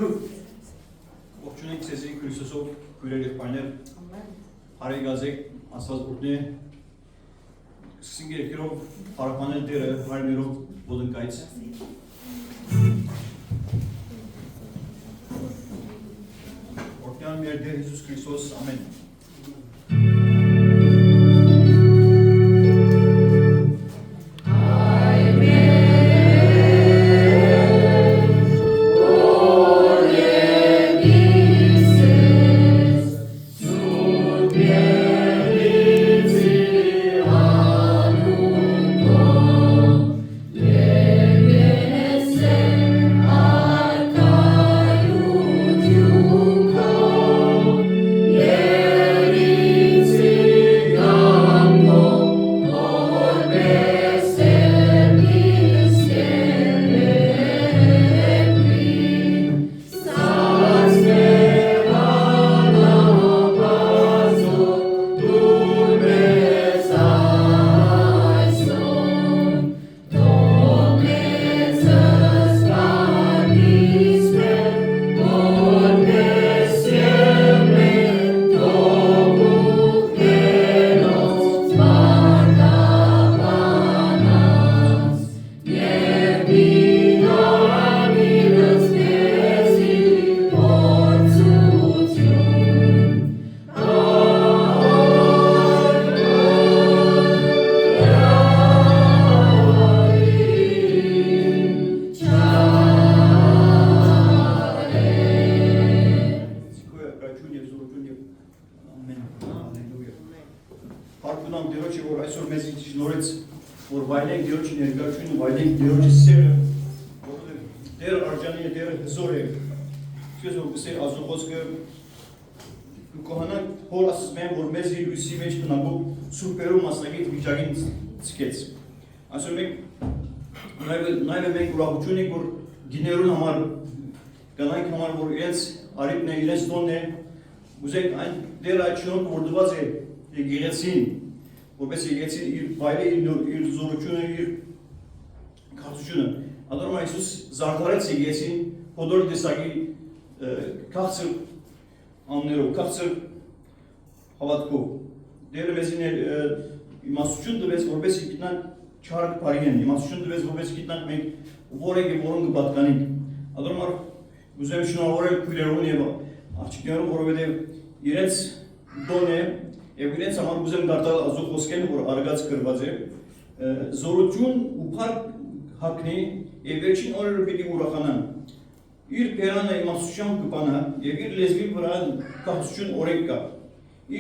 Ողջունենք ցեզի Քրիստոսով քույրեր եւ պայներ։ Հարեգազեք Աստված բուրտնի սինգերքերով հարապանել դերը հարմերով ոդնկայց։ Օրհնյալ մեր Տեր Հիսուս Քրիստոս, ամեն։ Որպես եկեցին իր վայրը, իր զորությունը, իր կարծությունը։ Անդորում Այսուս զարդարեց եկեցին հոդոր տեսակի քաղցր աններով, քաղցր հավատքով։ Դերը մեզին իմաստություն տվեց, որպես գիտնանք չարք բարին, իմաստություն տվեց, որպես գիտնանք մենք որ եք և որոն կպատկանենք։ Անդորում ուզեմ շնորհավորել քույրերուն և աղջիկներուն, որովհետև իրենց դոն է Եվ իրենց համար ուզեմ դարձալ ազու խոսքեն, որ արգած կրված է, զորություն ու փառք հագնի եւ վերջին օրերը պիտի ուրախանան։ Իր բերանը իմաստությամբ կպանա եւ իր լեզվի վրա կապություն օրենք կա։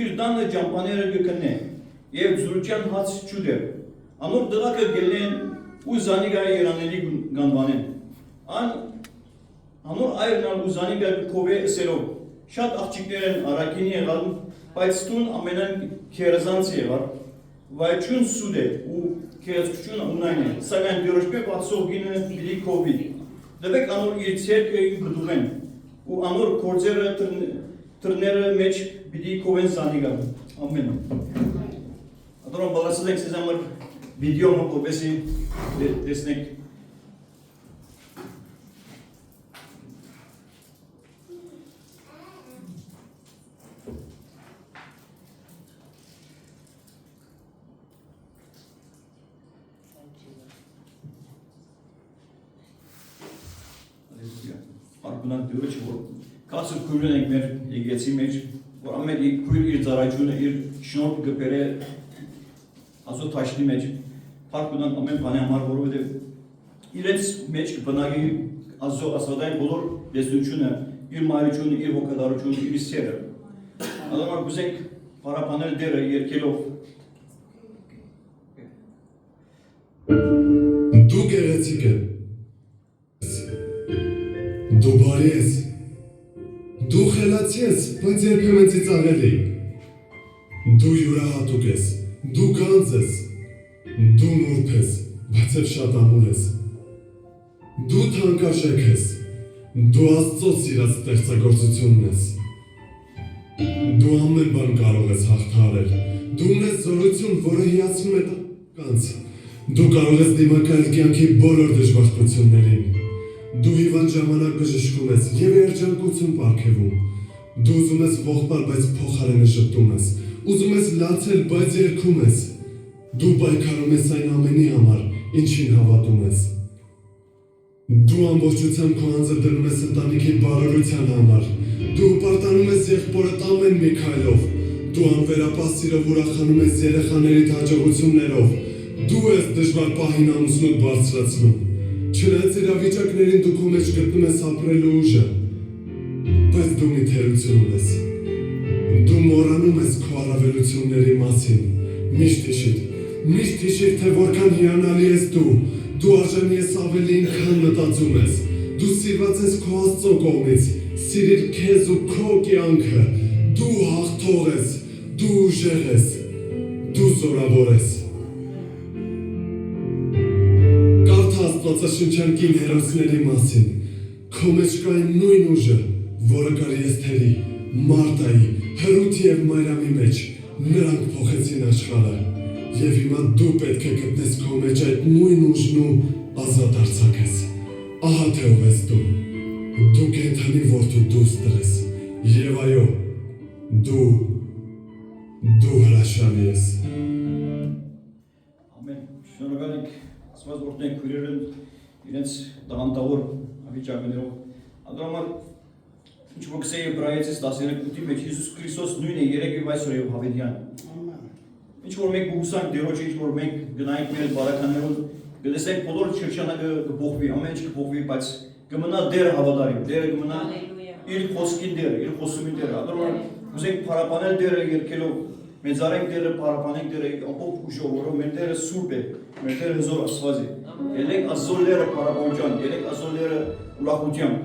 Իր դանը ջամփաները կքննե եւ զորության հաց չուդեր։ Անոր դղակը գելեն ու զանիգա երանելի գանվանեն։ Անոր այրնալ ու զանիգա կովե սերով։ Շատ աղջիկներ են առաքինի եղան Բայց տուն ամենան քերազանց եղար, վայչուն սուդ է ու քերազկությունը ունայն է, սակայն դյորոշպե պասող գինը բիլի կովի, դվեք անոր իր ցերկը գդուղեն, ու անոր կործերը տրները մեջ բիլի կովեն զանիգա, ամեն։ Ատորոն բալասել ենք սեզ ամր վիդեոմը, որպեսի տեսնենք Արգունակ դյուրը չէ, որ կասր քույրն ենք մեր եկեցի մեջ, որ ամեն քույր իր ծարաջունը, իր շնորհ գպեր է ազո թաշնի մեջ, փառքունակ ամեն բանի համար, որովհետև իրենց մեջ կբնակի ազո աստվածային բոլոր լեզունությունը, իր մայրությունը, իր հոգատարությունը, իր սերը։ Ադամար գուզենք պարապանել դերը երկելով Դու գեղեցիկ է Դու բարի ես, դու խելացի ես, բայց երբեմն ծիծաղելի, դու յուրահատուկ ես, դու գանձ ես, դու նուրբ ես, բայց և շատ ամուր ես, դու թանկարժեք ես, դու Աստծո սիրած ստեղծագործությունն ես, դու ամեն բան կարող ես հաղթահարել, դու ունես զորություն, որը հիացնում է տանց, դու կարող ես դիմակայել կյանքի բոլոր դժբախտություններին, Դու հիվանդ ժամանակ բժշկում ես եւ երջանկություն պարգևում։ Դու ուզում ես ողբալ, բայց փոխարենը շփտում ես։ Ուզում ես լացել, բայց երգում ես։ Դու պայքարում ես այն ամենի համար, ինչին հավատում ես։ Դու ամբողջությամբ քո անձը դնում ես ընտանիքի բարօրության համար։ Դու պարտանում ես եղբորդ ամեն մի քայլով։ Դու անվերապահ սիրով ուրախանում ես երեխաներիդ հաջողություններով։ Դու ես դժվար պահին ամուսնուդ բարձրացնում։ Չնայած իրավիճակներին դու քո մեջ գտնում ես ապրելու ուժը, բայց դու մի թերություն ունես։ Դու մոռանում ես քո առավելությունների մասին։ Միշտ հիշիր, թե որքան հիանալի ես դու։ Դու արժանի ես ավելին, քան մտածում ես։ Դու սիրված ես քո Աստծո կողմից։ Սիրիր քեզ ու քո կյանքը։ Դու հաղթող ես, դու ուժեղ ես, դու զորավոր ես։ Կարդա Աստվածաշնչյան կին հերոսների մասին։ Քո մեջ կա այն նույն ուժը, որը կար Էսթերի, Մարտայի, Հրութի և Մարիամի մեջ։ Նրանք փոխեցին աշխարհը։ Եվ հիմա դու պետք է գտնես քո մեջ այդ նույն ուժն ու ազատ արձակես։ Ահա թե ով ես դու։ Դու կենդանի որդու դուստր ես։ Եվ այո, դու հրաշալի ես։ Ամեն շնորհակալ ենք Աստված օրհնենք քույրերն իրենց տաղանդավոր վիճակներով։ Անդրամար ինչ որ գսե Եբրայեցիս 13-ի մեջ Հիսուս Քրիստոս նույնն է երեք եւ այսօր եւ հավիտյան։ Ինչ որ մենք գուսանք դերոջը, ինչ որ մենք գնայինք մեր բարականներով, գտեսենք բոլոր շրջանակը կփոխվի, ամեն ինչ կփոխվի, բայց կմնա դեր հավատարիմ, դերը կմնա իր խոսքին դերը, իր խոսումի դերը։ Անդրամար ուզենք փարապանել դերը երկելով, մեծարենք դերը, փարապանենք դերը ամբողջ ուժով, որով մեր դերը սուրբ է, մեր դերը հզոր Աստված է։ Ելենք Աստծո լերը փարապանության, ելենք Աստծո լերը ուրախության։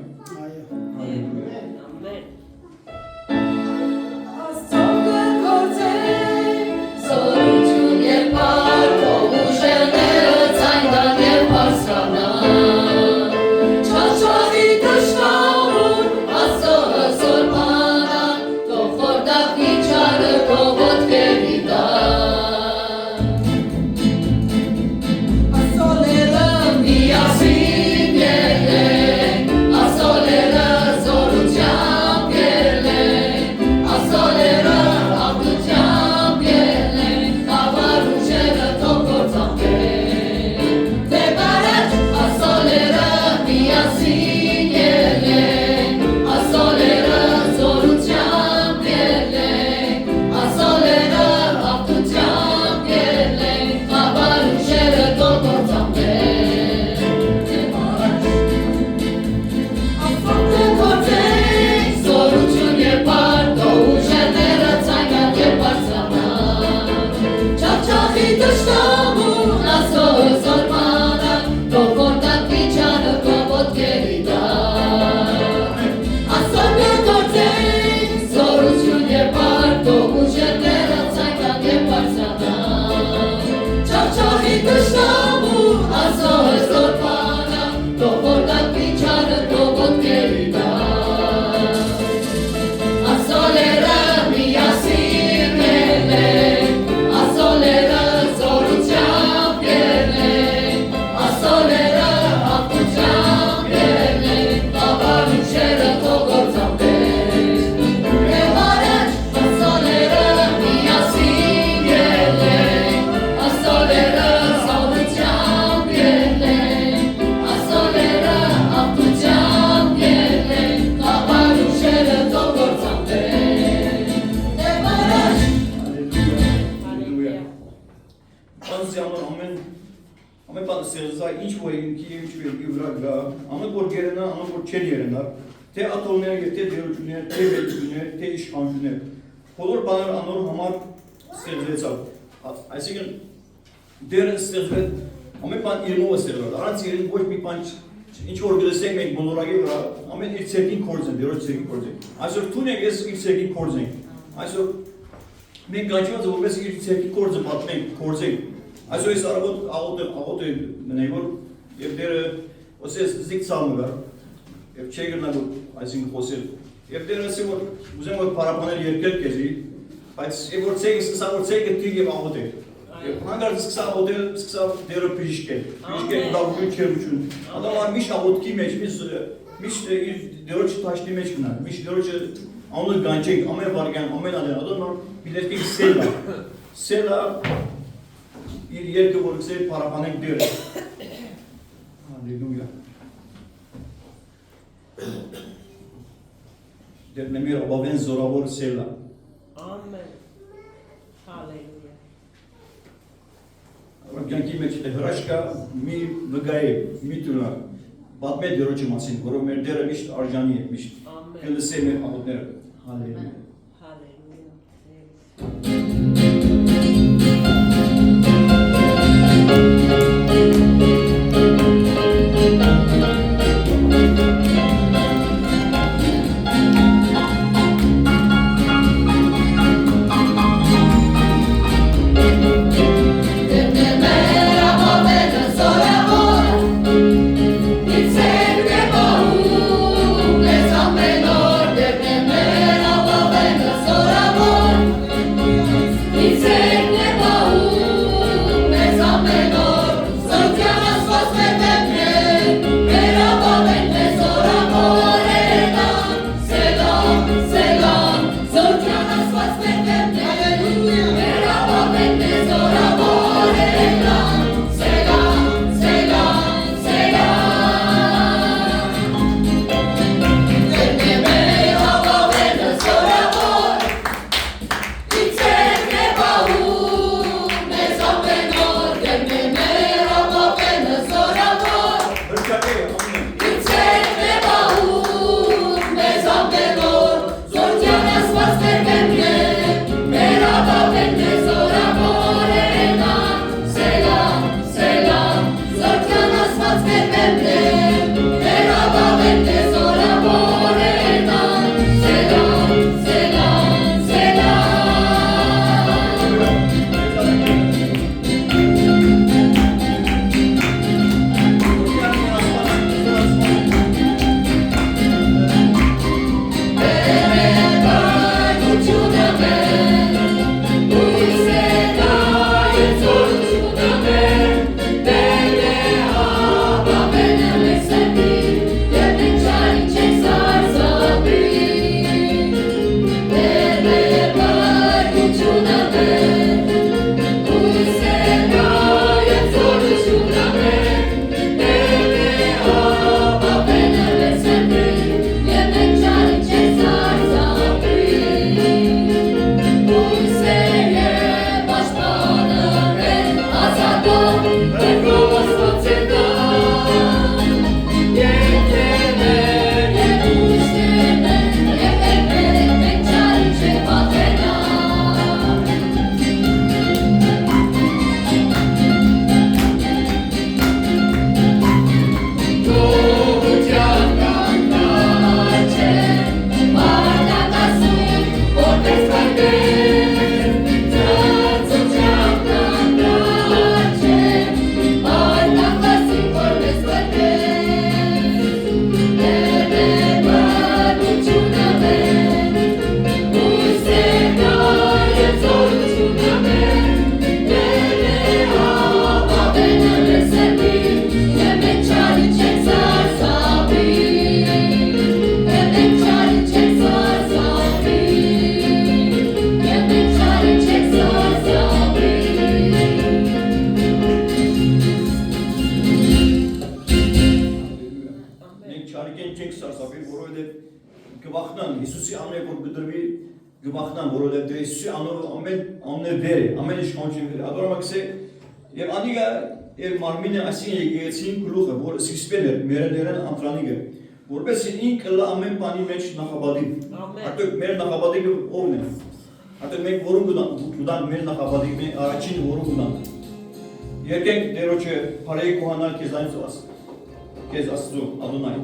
Թե ատոլներ, թե դերություններ, թե վելություններ, թե իշխանություններ, բոլոր բաները անոր համար ստեղծվեցավ։ Այսինքն դերը ստեղծվեց, ամեն բան իրենով է ստեղծվել, առանց իրեն ոչ մի բան ինչ որ գտեսենք մենք մոլորակի վրա, ամեն իր ցերկին կորձ են, դերոջ ցերկին կորձ են։ Այսօր թունեք ես իր ցերկին կորձ ենք։ Այսօր մենք գանչված որպես իր ցերկին կորձը պատմենք, կորձենք։ Այսօր ես աղոտ է մնայ որ եւ դերը ոսես զիք ցամը Եվ չէ գնալ այսինքն խոսել։ Եվ դեր ասի որ ուզեմ որ փարապանել երկել քեզի, բայց եւ որ ցեգը սկսա որ ցեգը դիգ եւ աղոտ է։ Հանգարտ սկսա դերը բժիշկել, լավություն չերություն, ադամար միշտ աղոտքի մեջ, միշտ իր դերոչը թաշտի մեջ կնար, միշտ դերոչը անունը գանչենք, ամեն վարգան, ամեն ադեն, ադամար բիլերկեք սելա, իր երկը որ կսեր պարապանենք դերը, հալելույա, դեր նմիր աբավեն զորավոր սելա, Amen. Hallelujah. Կյանքի մեջ է հրաշքա մի վգայի, մի տունա, բատմետ դերոչի մասին, որով մեր դերը միշտ արժանի է, միշտ կլսե մեր աղոտները, հալելույա։ Գվախնան, որովհետև դե Հիսուսի անով ամեն վեր է, ամեն իշխանություն վեր է։ Ադորամակսե եւ անիգա եւ մարմինը ասին եկեցին գլուխը, որը սիսպել էր, մերեներն անտրանիգը, որպես ինքը լա ամեն բանի մեջ նախաբադիկ։ Արդյոք մեր նախաբադիկը ո՞րն է։ Արդյոք մենք որում գտանք մեր նախաբադիկն է, առաջին որում գտանք։ Եկեք դերոջը բարեի կոհանալ քեզ Աստծո Ադոնայ։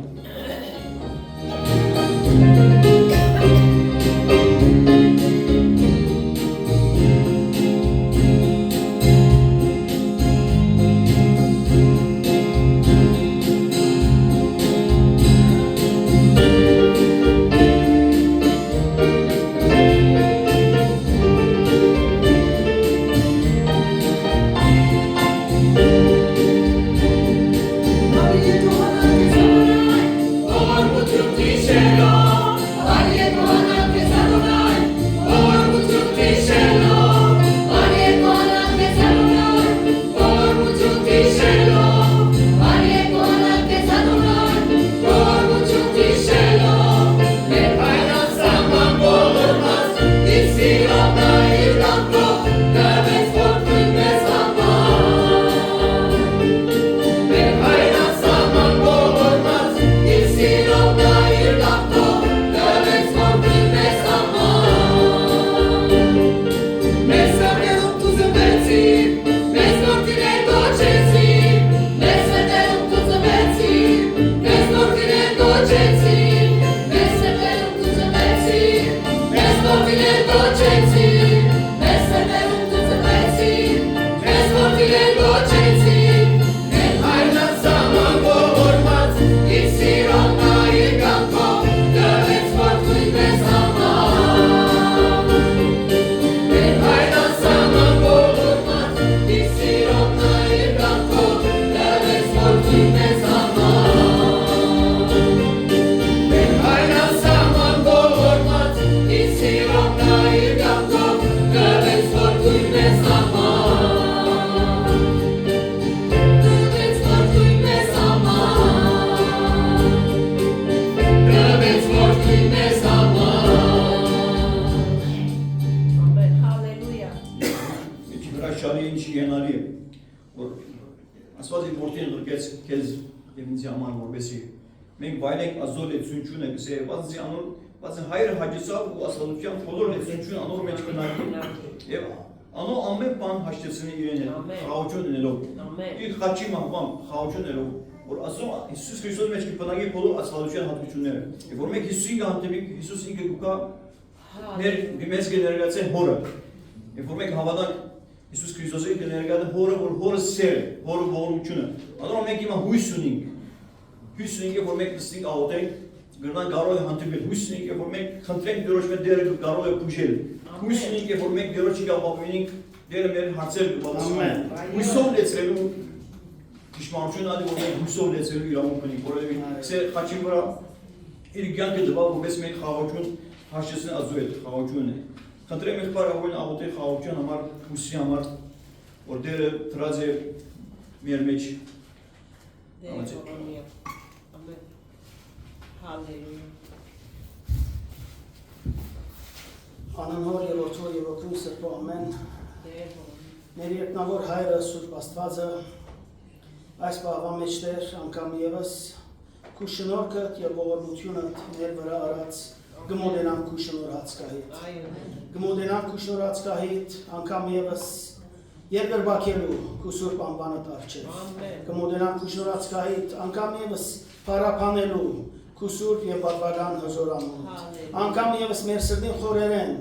Մենք վայրենք ազոր լեցություն ենք սեր, բայց հայրը հաջեցավ ու ասալության բոլոր լեցություն անոր մեջ կնարկի եւ անո ամեն բան հաշտեցնի իրեն խաղաղություն ունելով իր խաչի մահվան խաղաղություն ունելով որ ասում Հիսուս Քրիստոս մեջ կպնագի բոլոր ասալության հատկությունները եւ որ մենք Հիսուսին կհանդիպենք Հիսուս ինքը կուկա մեր մեզ կներկայացե հորը եւ որ մենք հավատանք Հիսուս Քրիստոսի կներկայացե հորը որ հորը սեր հորը ողորմությունը անոր մենք հիմա հույս ունենք Հույսինքը որ մենք նստենք աղոթենք, գրնան կարող է հանդիպել, հույսինքը որ մենք խնդրենք Տերոջ մեր Տերը կարող է բուժել, հույսինքը որ մենք Տերոջի կապավենենք, Տերը մեր հարցերը կպատասխանի, հույսով լեցրելու ճշմարտություն ադի որ մենք հույսով լեցրելու իրավունք ունենք, որովհետև սեր խաչի վրա իր կյանքը տվավ որպես մենք խաղաղություն հաշտեցնեն Աստծո հետ խաղաղություն է։ Խնդրեմ եղբայր աղոթեն աղոթել խաղաղության համար, հույսի համար, որ Տերը դրած է մեր մեջ Hallelujah. Անանոր եւ որդու եւ օգնի սրբո ամեն մեր երկնավոր հայրը Սուրբ Աստվածը այս բաղվա մեջտեր անգամ եւս քու շնորհքը եւ ողորմությունը մեր վրա արած գմոդենամ քու շնորհած կահիտ գմոդենամ քու շնորհած կահիտ անգամ եւս երկրբակելու քու Սուրբ անվանը դարձել գմոդենամ քու շնորհած կահիտ անգամ եւս փարապանելու Քուսուր եւ պատվական հզորանում անգամ եւս մեր սրտին խորերեն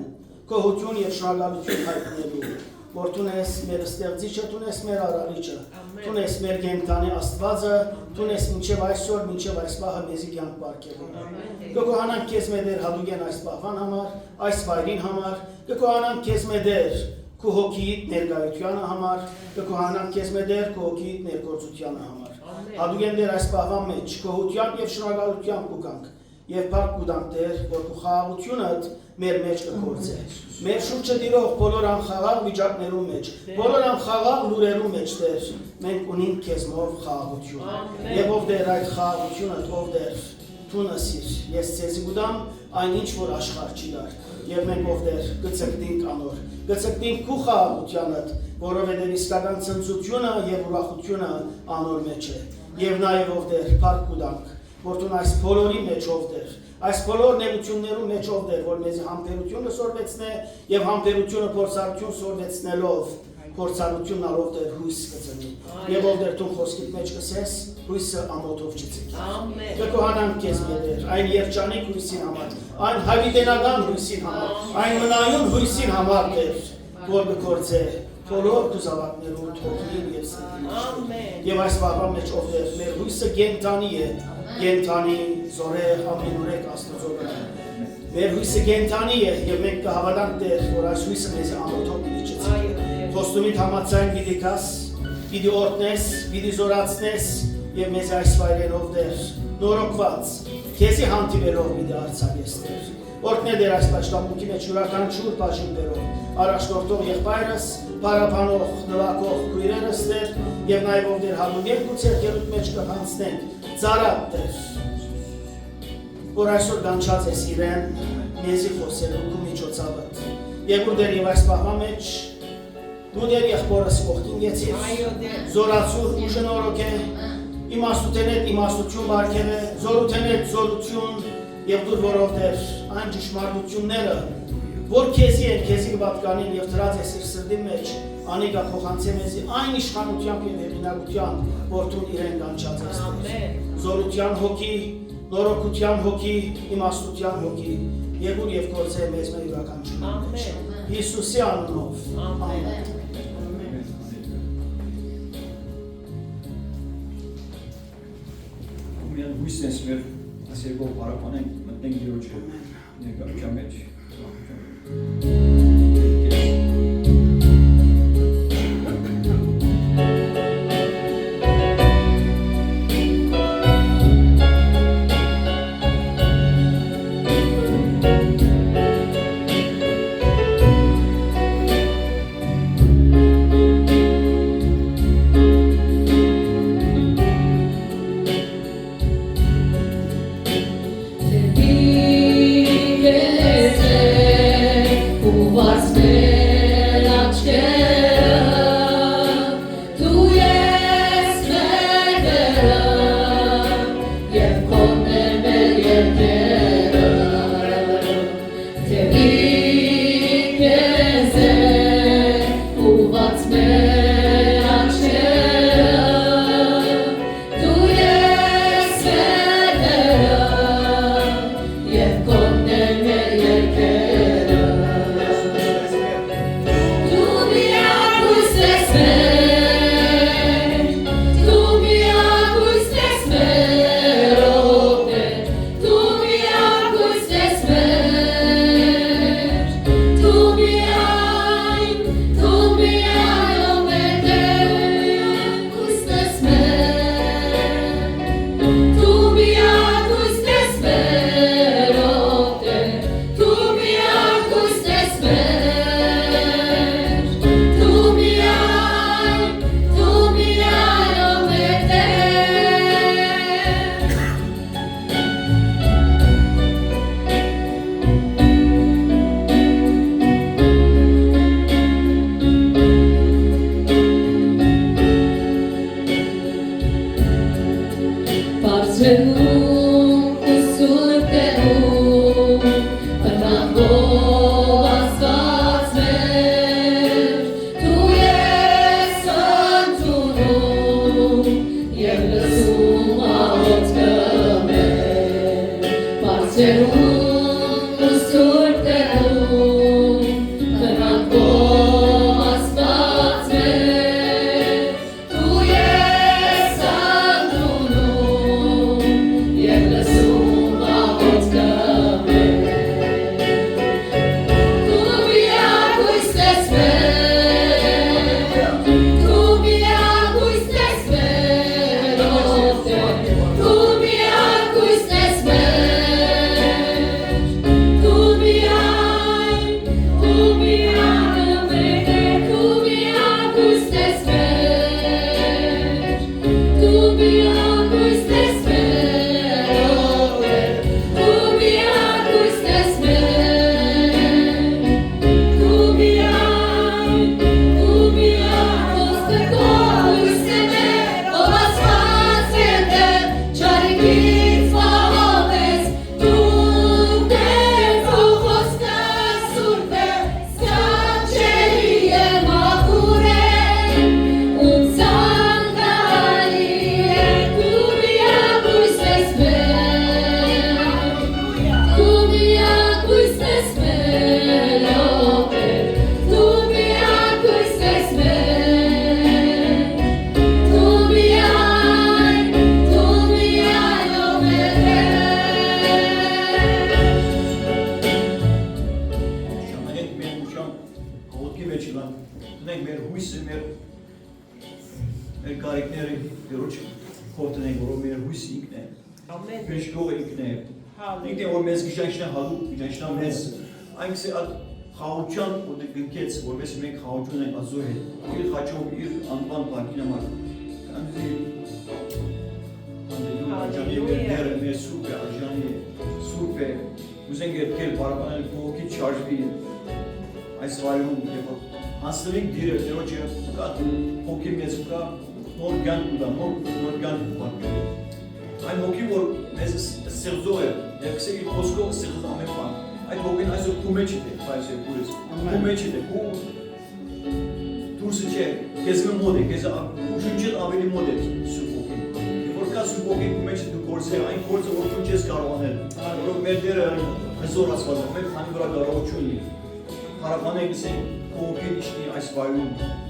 գոհություն եւ շնորհակալություն հայտնելու որ տունես մեր ստեղծիչը տունես մեր արարիչը տունես մեր գենտանի Աստվածը տունես մինչեւ այսօր մինչեւ այս պահը մեզի կյանք բարգեւում կգոհանանք քեզ մեդեր հատուկեն այս պահվան համար այս վայրին համար կգոհանանք քեզ մեդեր քու հոգիիդ ներկայությանը համար կգոհանանք քեզ մեդեր քու հոգիիդ ներգործությանը համար Հատուկեն դեր այս պահվան մեջ գոհության եւ շնորհակալության կուկանք եւ փառք կուտանք դեր որ քու խաղաղությունդ մեր մեջ կգործե մեր շուրջը դիրող բոլոր անխաղաղ վիճակներում մեջ բոլոր անխաղաղ լուրերում մեջ դեր մենք ունենք քեզ մով խաղաղություն եւ ով դեր այդ խաղաղությունը ով դեր տունասիր ես ցեզի գուտամ այնինչ որ աշխարհ չի դար եւ մենք ով դեր գծկտինք անոր գծկտինք քու խաղաղությանդ որովհետև իսկական ցնծությունը եւ ուրախությունը անոր մեջ է եւ նաեւ ով դեր փառք կուտանք որ դու այս բոլորի մեջ ով դեր այս բոլոր նեղություններում մեջ ով դեր որ մեզ համբերությունը սորվեցնե եւ համբերությունը փորձառություն սորվեցնելով փորձառությունն ով դեր հույս կծնի եւ ով դեր դու խոսքիդ մեջ կսես հույսը ամոթով չծի ամեն կգոհանանք քեզ մեդեր այն երջանիկ հույսին համար այն հավիտենական հույսին համար այն մնայուն հույսին համար դեր որ կգործե բոլոր դուզավակներու թողին եւ սրտին եւ այս բաղվա մեջ ով դեր մեր հույսը գենտանի է գենտանի զորեղ ամենուրեք Աստծո վրա մեր հույսը գենտանի է եւ մենք կհավատանք դեր որ այս հույսը մեզ ամոթով դիչեց Խոստումիդ համաձայն պիտի գաս պիտի օրհնես պիտի զորացնես եւ մեզ այս վայրերով դեր նորոգված քեզի հանդիպելով պիտի արձակես դեր օրհնե դեր այս պաշտամունքի մեջ յուրաքանչյուր բաժիններով առաջնորդող եղբայրս բարապանող նվակող քույրերս դեր եւ նաեւ ով դեր հանուն երկու ցերկերուտ մեջ կհանցնենք ծարատ դեր որ այսօր գանչած ես իրեն մեզի խոսելու քու միջոցավը եւ որ դեր եւ այս պահվա մեջ դու դեր եղբորս կողքին գեցիր զորացուր ուժնորոք է իմաստութենետ իմաստություն բարգև է զորութենետ զորություն եւ դու որով դեր այն ճշմարտությունները որ քեզի են քեզի կպատկանին եւ դրած ես իր սրտի մեջ անիկա փոխանցե մեզի այն իշխանությամբ եւ հեղինակությամբ որ դու իրեն կանչած ես զորության հոգի նորոգության հոգի, իմաստության հոգի, եկուր եւ գործե մեզ մեր յուրաքանչյուրի մեջ։ Հիսուսի անունով։ Ամեն։ Ումյան հույսնես մեր ասերգով պարապանենք, մտնենք Գիրոջը ներկայության մեջ։ Խաղության ու դգնքեց, որպես մենք խաղություն ենք Աստծո հետ, իր խաչով, իր անվան բանկին համար, կանզի Աջանի դերը մեր սուրբ է, Աջանի սուրբ է, ուզենք երբել պարապանել կողքից շարժվի այս վայրում և հանցնվենք դիրը, Տերոջը կա հոգի մեզ կա, նոր գան կուտա, նոր գան կուտա։ Այն հոգի, որ մեզ սեղզող է, և կսեք իր խոսքով սեղզ ամեն բան։ Այդ հոգին այսօր քու մեջ է, այս երկուրս, քու մեջ է, քու դուրսը չէ, քեզ մոտ է, քեզ ուշունչել ավելի մոտ է սուրբ հոգին։ Որ կա ասում ոգին մեջ դու կորսեր, այն կորսը որ դու չես կարող անել, որով մեր դերը հզոր ասված է, մեր քանի վրա կարողություն ունի։ Հարաբանենք ասենք ոգին իշնի այս վայրում։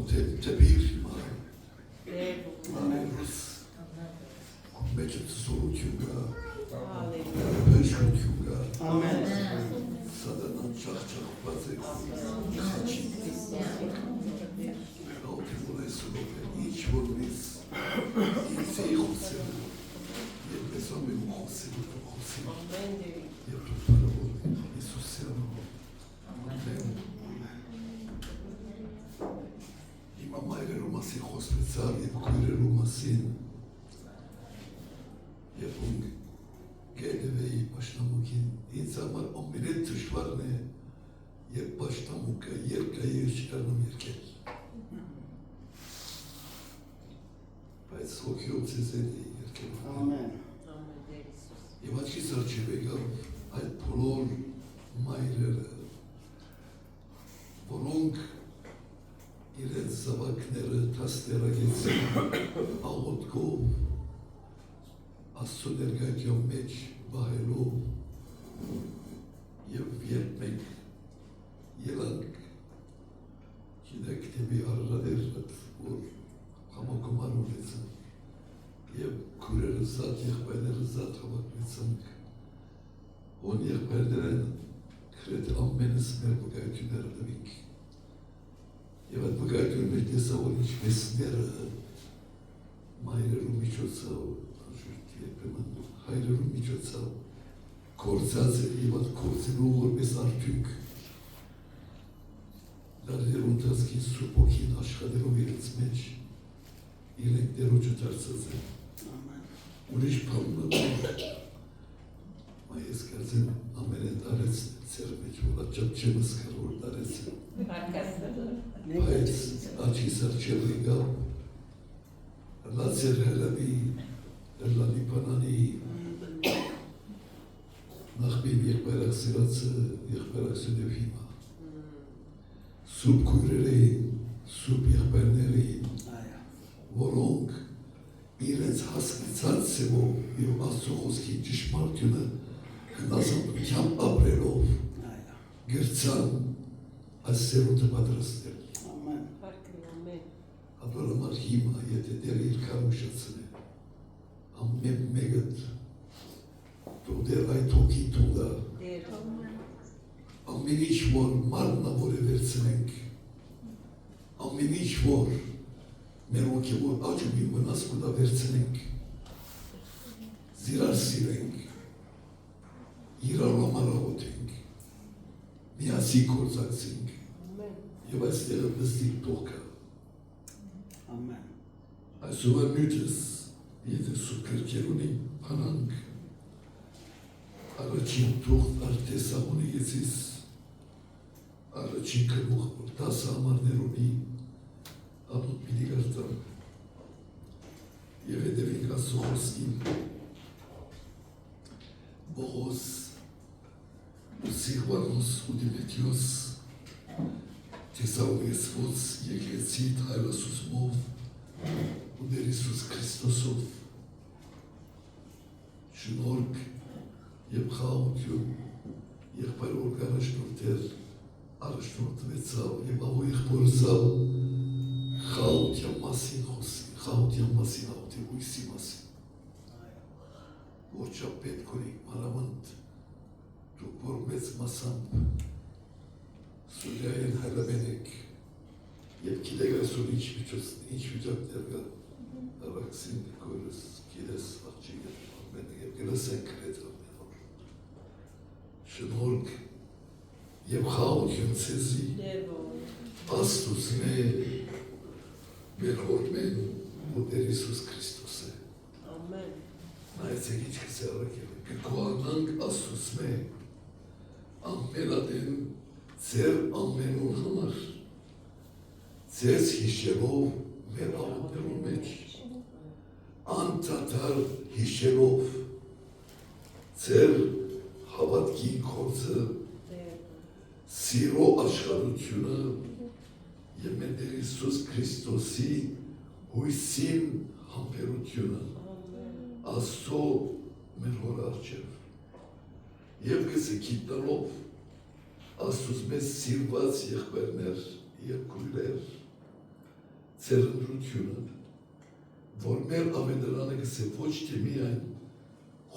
Tebir Devo. Manerus Mecet Sorukyunga Hallelujah. Peşkutyunga Amen. Sadanan Çahçah Bazek Kaçin Nautimune Surope İç Volmis İlseyi Hussein Yepesami Hussein Amen, Devi. Yapıplara ol İsus Siyano Amen İmam Ayrı Rumasi Hospital Yapkuyre Rumasin Yapung Geleveyi başlamukin insanlar ombinet tışvarne Yep başlamuka yerkayı çıkarnım yerkel Păi sochiul țezene yerkel Amen. Amen, Jesus. Imaçki sarçevegav ay polor mayrere Volong İren zavaknere tastera geçsin Ağotkov Assonergatjom meç bahelo Yevjetmek Yelank Kinektebi arraderrat Or Hamakomarunesan Yev kurerizat yekbenerizat havaknesank On yekberderen Kredi ammenis merbugaytünerlevik Evet bugaytünerlevik desa on hiç mesnere Mayrerum içotsa Hayrerum içotsa Korsaze ivat korsenu vorbes artık Darderum taskin supokin aşkaderum iretsmeç İlekler uçutarsazı Amen. Uriş palmına Mayeskerzen amenetares sermeç ola çapçımız karor daresin Hayt açı sarçeliga Lazer helabi Elani panani Nachbim yekberak siratsı yekberak sünefima Sub kuyrereyin Sub yekbernereyin Aya. Որոնք իրենց հասկացածով եւ Աստծո խոսքի ճշմարտությունը հնազանդությամբ ապրելով Aya. գրցան այս սերունդը պատրաստել։ Amen. Amen. Ապրամար հիմա եթե դեր իր կարուշացնե ամեն մեկդ դու դեր այդ հոգի տուլա Devo. ամեն ինչ որ մարմնավոր է վերցնենք ամեն ինչ որ մեր ոգևոր աճումի վնաս կուտա վերցնենք զիրար սիրենք իրար համարավոտենք միասի կործակցենք Amen. եւ այստեղը վստիկ տողկա Amen. այսօր նույնպես եթե սուպերքեր ունի փանանք առաջին թուղթ արտեսաղունի եծիս առաջին կրմուղ որ 10 համարներ ունի ապոտ պիտի գարտամ եւ հետևենք Աստծո խոսքին Բողոս ու Սիլվանոս ու Դիմետրիոս Թեսաղոնիցոց եկեղեցի հայրասուսմով ու Տեր Հիսուս Քրիստոսով շնորհք եւ խաղաղություն եղբայրոր առաջնորդեր առաջնորդվեցավ եւ avo եղբորսավ խաղաղության մասին խոսի խաղաղության մասին աղոթի հույսի մասին որ չափ պետք ունի մանավանդ դուք որ մեծ մասամբ Սուրիայեն հայրաբենեք եւ գիտեք այսօր ինչ վիճակներ կա Արաքսին կորս գիտես աղջիկը ամենը եւ գլսեն կրետ ամենով շնորհք եւ խաղաղություն ցեզի Devo. Աստուծնե մեր հորմեն ու Տեր Հիսուս Քրիստոսը Amen. Նայեցեք ինչ կսարակել կկողանանք Աստուծնե ամենադեն ձեր ամենուն համար ձեզ հիշելով մեր աղոթներուն մեջ անդադար հիշելով ձեր հավատքի գործը Devo. սիրո աշխարհությունը եւ մեր Տեր Հիսուս Քրիստոսի հույսին համբերությունը Amen. Աստծո մեր հոր առջև եւ գսկիտելով Աստծուց մեզ սիրված եղբայրներ եւ քույրեր ծերնդրությունը, որ մեր ավետարանը գսե ոչ թե միայն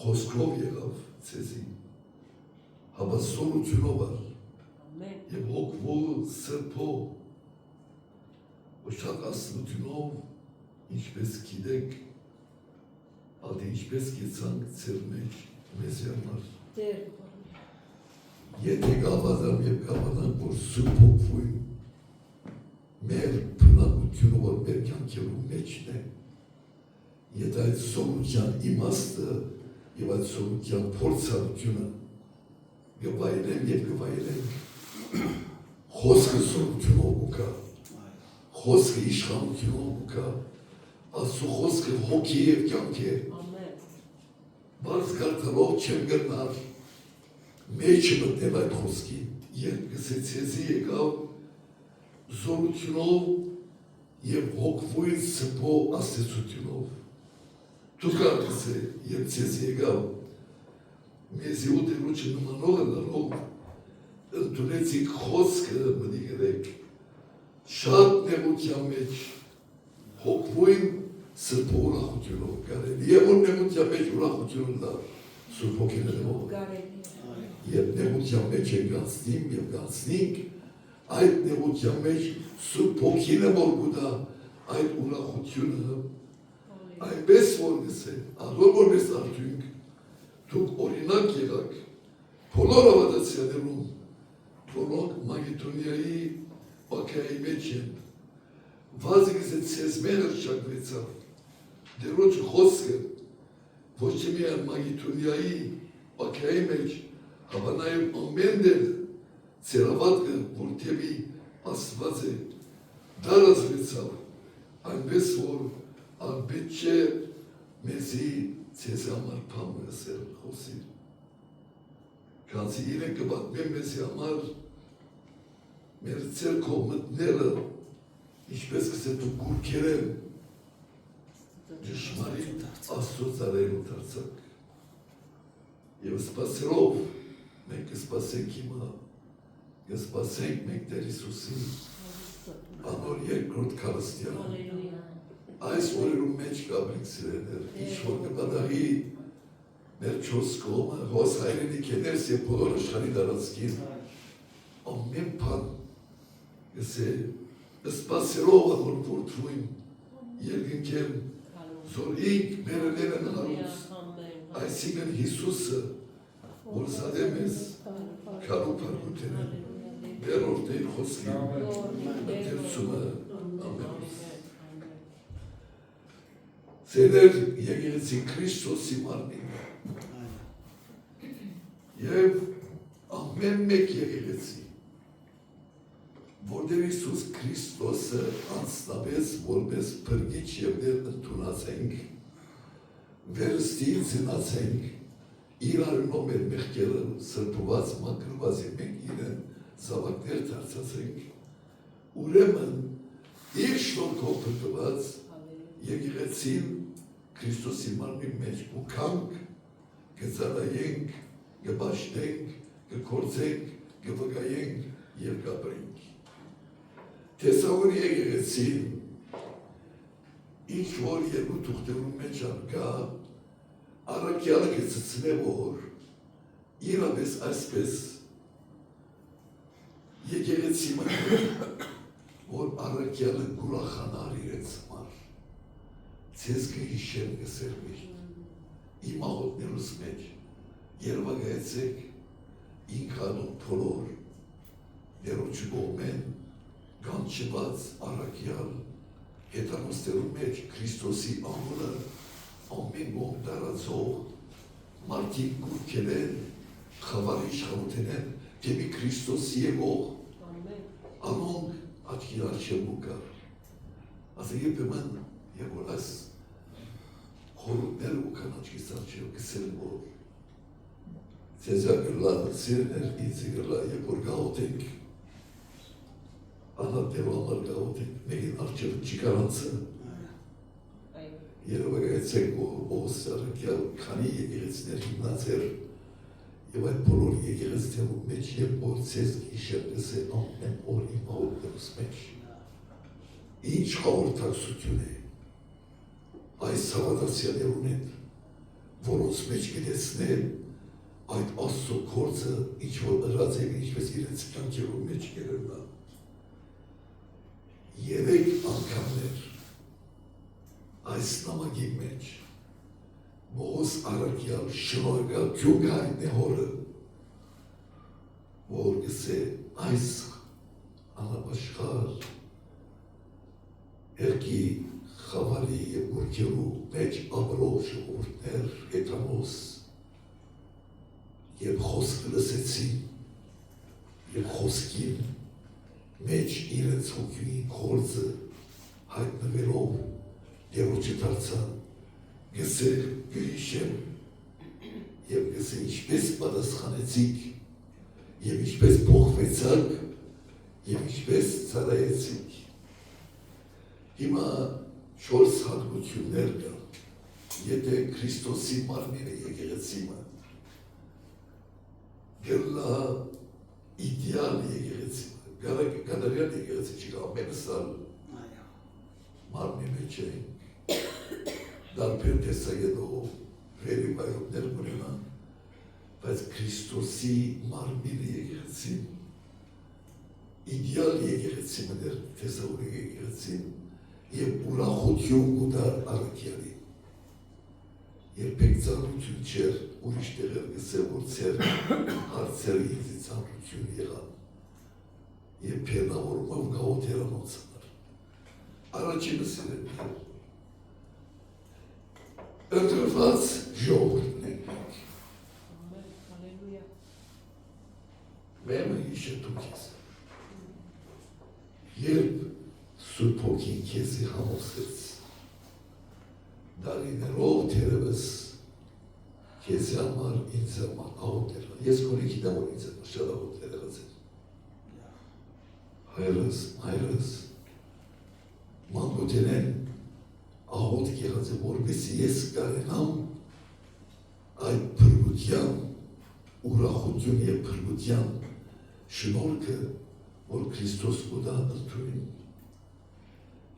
խոսքով եղավ ցեզի, հապա սորությունով էր Ամեն։ եւ հոգվով, սրբով, շատ աստվածությունով, ինչպես գիտեք, ալի ինչպես գեցանք ծեր մեջ մեզ համար։ Տեր։ Եթե գավազամ եւ գավազան, որ սուրբ հոգվույն, մեր բնակությունը, որ մեր կյանքերում մեջն է, եթե այդ սովության իմաստը եւ այդ սովության փորձառությունը գվայրենք եւ գվայրենք, խոսքը սովությունով կա, խոսքը իշխանությունով կա, Աստծո խոսքը հոգի եւ կյանք է, Ամեն։ բայց գարտալով չեմ գտնար, մեջը մտնել այդ խոսքի, երբ գսեցեզի եկավ զորությունով եւ հոգվույն սփո աստեցությունով։ Դու կարծես է, երբ ցեզի եկավ, մեզի ուտելուչը նմանող լարով, ընդունեցիք խոսքը մնի գրեք, շատ նեղության մեջ, հոգվույն սրբո ուրախությունով կարելի, եւ որ նեղության մեջ ուրախություն լավ, սուրբ հոգիներով։ Կարելի։ Եվ նեղության մեջ ենք գանցնիմ և գանցնինք, այդ նեղության մեջ սուրբ հոգին է որ գուտա այդ ուրախությունը, այնպես որ գսե, ադոր որ մեզ արդյունք, դուք օրինակ եղաք, բոլոր ավադացիաներում, որոնք Մագետոնիայի Բաքայի մեջ են, վազի գսե ցեզ մեղր շակվեցավ, դերոջ խոսքը, ոչ թե միայն Մագետոնիայի Բաքայի մեջ, հապա նաև ամեն դեր ծերավատքը, որ թեպի աստված է, դարազվեցավ, այնպես որ անպետ չէ մեզի ցեզ համար բան ասել խոսել։ Քանզի իրենք կպատմեն մեզի համար մեր ցերքով մտնելը, ինչպես կսե դու գուրքեր են, ճշմարիտ Աստծո ծառայելու դարձակ։ Եվ սպասելով մենք կսպասենք հիմա, կսպասենք մենք Տեր Հիսուսին, անոր երկրորդ քարստյան։ Այս օրերում մեջ կապրինք սիրելներ, ինչ որ կպատահի մեր չորս կողմը, հոս հայրենիք է ներս և բոլոր աշխարհի տարածքին, ամեն բան գսե սպասելով անոր որդրույն, երկնքեն, զորինք մերներ են հարուց, այսինքն Հիսուսը, որ զադեմ ես քարու պարգուտեն են, դեր որդեի խոսքին, ընթերցումը, ամեն։ Ձեներ եկեղեցի Քրիստոսի մարմինը, և ամեն մեկ եկեղեցի, որտեղ Հիսուս Քրիստոսը անցնապես որպես փրկիչ և ներ ընդունացենք, վերստին ծնացենք, իր արյունով մեր մեղքերը սրբված մաքրված և մենք իրեն զավակներ դարձածենք, ուրեմն իր շնորհքով փրկված եկեղեցին Քրիստոսի մարմնի մեջ ուքանք, կծառայենք, կպաշտենք, կքործենք, կվկայենք և կապրենք։ Թեսաղոնի եկեղեցին ինչ որ երկու թուղթերում մեջ արկա, առաքյալը կծծնե որ, իրապես այսպես եկեղեցի մտներ, որ առաքյալը գուրախանար իրենց համար, ցեզ կհիշեմ գսեր միշտ, իմ աղոտներուս մեջ, երվագայեցեք, ինքանոն փոլոր, դերոջի կողմեն, գանչված առաքյալ, հետանոստերու մեջ Քրիստոսի անունը ամեն կողմ տարածող, մարդիկ կուրքել են, խավարի իշխանութեն են, դեպի Քրիստոսի եղող, անոնք աչքի առջև կար։ Ասա երբեմն, երբ որ այս խորհուրդները ու կան աչքիս առջև գսել որ ցեզա գրլա սիրներ, ինձ գրլա, երբ որ գաղութենք, անատերու համար գաղութենք, մեկին առջև չի կարանցը, երևակայեցեք, որ ողս առաքյալ քանի եկեղեցիներ հիմնացեր և այդ բոլոր եկեղեցիներու մեջ երբ որ ցեզ իշեր գսե ամեն օր իմ աղոտներուս մեջ, ինչ հաղորդակցություն է այս հավատացյալներուն հետ, որոնց մեջ գտեցնել այդ Աստծո գործը, ինչ որ ըրած է, ինչպես իրենց կյանքերում մեջ կերնա։ 3 անգամներ այս նամակի մեջ Մոս Արաքյալ շնորհակալություն հայտնի հորը, որ գսե այս անապաշխար երկի խավարի և ուրկերու մեջ ամրով ժողովուրդներ հետամոս և խոսքը լսեցին և խոսքին մեջ իրենց հոգի գործը հայտնվելով Տերոջը դարձան, գսե գհիշեմ և գսե ինչպես պատասխանեցիք և ինչպես փոխվեցաք և ինչպես ծառայեցիք։ Հիմա 4 հատկություններ կան, եթե Քրիստոսի մարմինը եկեղեցիմը գլա իդեալ եկեղեցիմը, գալարյան եկեղեցի չկա, ամենասալ մարմնի մեջ ենք, դարբեր տեսագետով վերիվայովներ մունենան, բայց Քրիստոսի մարմինը եկեղեցին, իդեալ եկեղեցիմը դեր տեսավորի եկեղեցին և ուրախություն կուտար Արաքյալի։ Երբեք ծանրություն չեր, ուրիշ տեղեր գսե, որ ծեր հարցերը ինձի ծանրություն եղան և պերնավորումով գաղոտ երանոց համար։ Առաջինը սիրել ընտրված ժողովուրդն ենք մենք։ Մեմը հիշետու քեզ։ Երբ Սուրբ Հոգին քեզի համոզեց, դարիներով թերևս քեզի համար, ինձ համար աղոտ եղան։ Ես կոնի գիտեմ, որ ինձ համար շատ աղոտ եղած էր։ Հայրս, մայրս, մանկութենեն աղոտ եղած է, որպեսզի ես կարենամ այդ փրկության ուրախություն և փրկության շնորհքը, որ Քրիստոս կուտա ընդունին։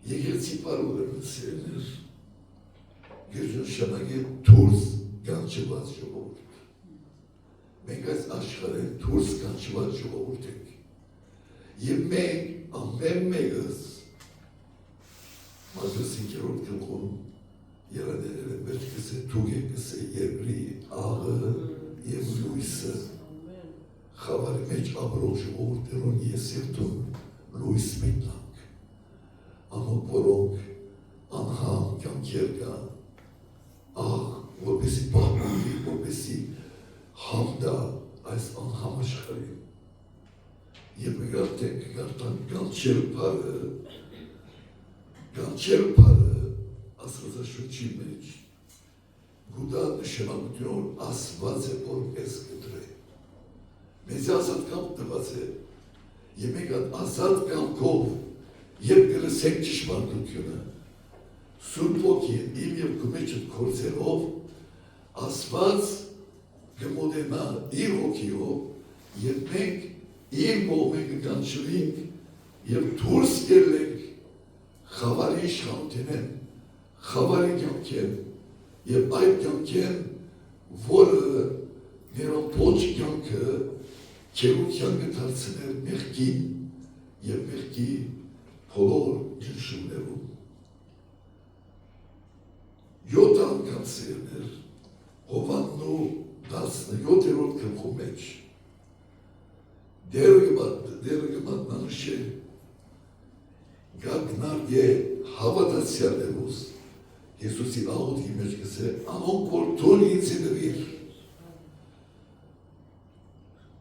Եկեղեցի պարուրը սերներ գերջնշանագի թուրս կանչված ժողովուրդ։ Մենք այս աշխարհեն թուրս կանչված ժողովուրդ ենք։ Եվ մենք ամեն մեկս Մատթեոս 5-րդ գլխում եռաներել են վերջ կսե դուք եք կսե երկրի աղը և լույսը խավարի մեջ ամրող ժողովուրդներուն ես և դու լույս մեկնանք, անոնք որոնք անհամ կյանքեր կան, աղ, որպեսի պահպանվի, որպեսի համդա այս անհամ աշխարհին։ Եվ գարտենք գանչեր պարը աստվածաշունչի մեջ գուտա նշանակություն ասված է որպես կտրե։ Մեզ ազատ կամք տված է և մենք ազատ կամքով երբ կլսենք ճշմարտությունը Սուրբ Հոգին իմ և քո մեջ գործելով ասված կմոտենա իր հոգիով և մենք իր կողմը կկանչվենք և դուրս կելենք խավարի իշխանութենեն, խավարի կյանքեն և այդ կյանքեն, որը ներոն ոչ կյանքը քերության կդարձնել մեղքին և մեղքի բոլոր ճնշումներում։ 7 անգամ սերներ Հովհաննու 17-րդ գլխու մեջ դերը կմատնանշե գագնարգե հավատացյալներուս Հեսուսի աղոթքի մեջ կսե անոնք որ թուն ինձի նվիր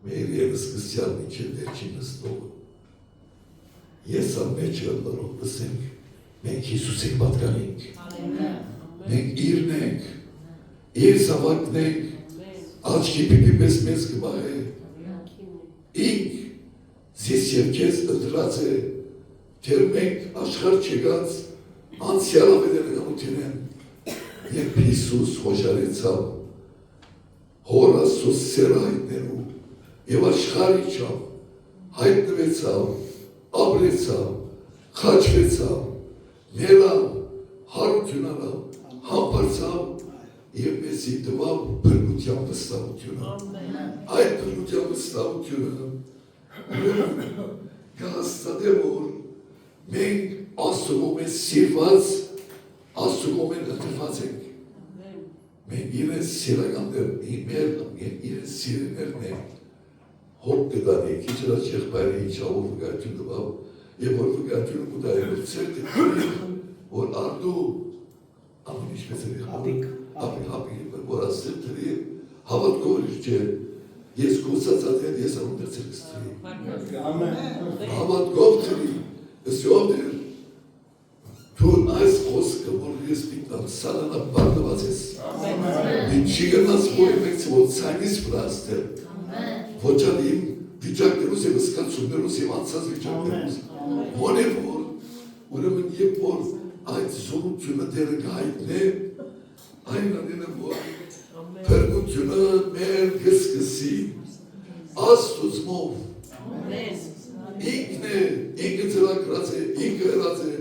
մեր ևս կսյալ մինչև վերջին նստողը ես ամեջ ըլլարով կսենք մենք Հիսուսին պատկանենք մենք իրն ենք իր զավակն ենք աչքի պիպի պես մեզ կբաղե ինք զիս և կեզ ընտրած է թեր մենք աշխար չեկած անցյալավետերը գամութին են երբ Հիսուս հոժարեցավ հոր Աստծո սերը հայտնելու և աշխարհի չափ հայտնվեցավ, ապրեցավ, խաչվեցավ Մերավ, հարությունարավ, համբարձավ եւ մեզի տվավ բրգության վստահությունը։ Այդ բրգության վստահությունը կհաստատե որ մենք Աստծո մեջ սիրված, Աստծո մեջ ընտրված ենք։ Մենք իրենց սիրականներն իրենց սիրներն ենք հոտ կդանի, քիչ հրաչ եղբայրը ինչավոր վկայություն տվավ եւ որ վկայությունը կուտայելով ցերտ է որ արդու ամեն ինչպես է հապիկ, որ ասել դրի հավատքով չէ, ես կուսացած եմ, ես անուններ ցերկստի։ Հավատքով դրի, ըսյով դեր, դու այս խոսքը, որ ես պիտան սալանա բարդված ես։ Ինչի գնաց որ եմեքց, որ ցայնիս վրաստել, ոչան իմ վիճակներուս և սկացումներուս և անցած վիճակներուս։ Որ է որ, ուրեմն եվ որ այդ զորությունը դերը գայտն է, այն անենը որ փրկությունը մեր գսկսի Աստուծմով։ Ինքն է, ինքը ծրագրած է, ինքը հրած է,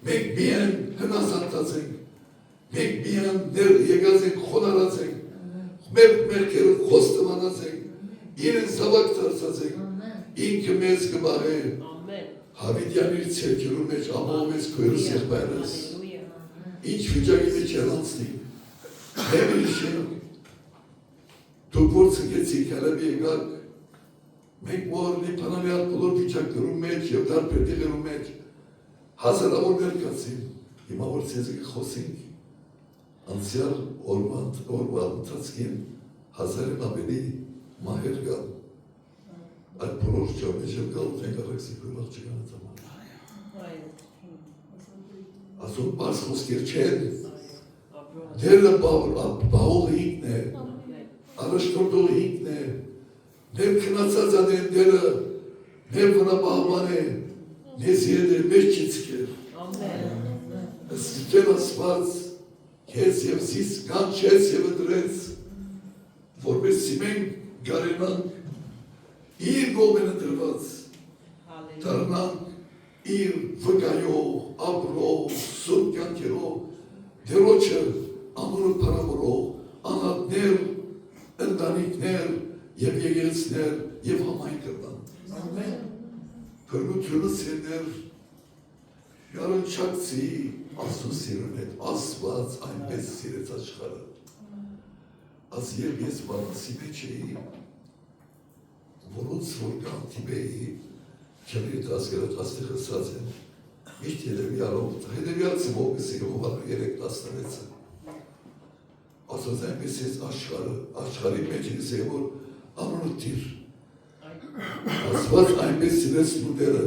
մենք միայն հնազանդած ենք, մենք միայն ներ եկած ենք, խոնարած ենք, մեր մերքերը խոստմանած ենք, իրեն զավակ դարձած ենք, ինքը մեզ կբաղե, Հավիդյան իր ցերքերում մեջ ամով մեզ քույրս եղբայրս, ինչ վիճակի մեջ անցնի, հևր իշեն, դու որ ցգեցիք հելები եկակ, մենք որ լիպանալյալ բոլոր վիճակներում մեջ և դարբեր դեղերում մեջ հազարավոր ներկացին, հիմա որ ցեզ կխոսենք, անցյալ օրվա ընթացքին հազարին ավելի մահեր գալ, այդ բոլոր ճամեջև գալուց ենք առաքսի քույրախ չկանած համար։ Ասում պարս խոսքեր չեն, դերը բաղողը ինքն է, առաջնորդողը ինքն է, ներ քնացած ադեն դերը, ներ վնաբաղման է, նեզ եդ է, մեզ չիցքեր։ Սկիքեն ասված, կեզ և զիս կանչեց և դրեց, որպես մենք գարենանք, իր գոմենը դրված, դարնանք իր վկայող, ապրող, սուրբ կյանքերով, դերոջը ամուրը պարավորող, անհատներ, ընտանիքներ և եկեղեցներ և համայն կրնան։ Փրկությունը սերներ Yarınçakցի Աստծո սիրուն հետ, Աստված այնպես սիրեց աշխարհը։ Աս երբ ես բանասի մեջ էի, որոնց որ կանտիպեի, չեմ ասկերած աստեղ հսած եմ, միշտ հետևյալցի մոգս Հովանու 3:16-ը։ Ասած այնպես ես աշխարհի մեջ ես է, որ անունը տիր։ Աստված այնպես սիրեց լուդերը,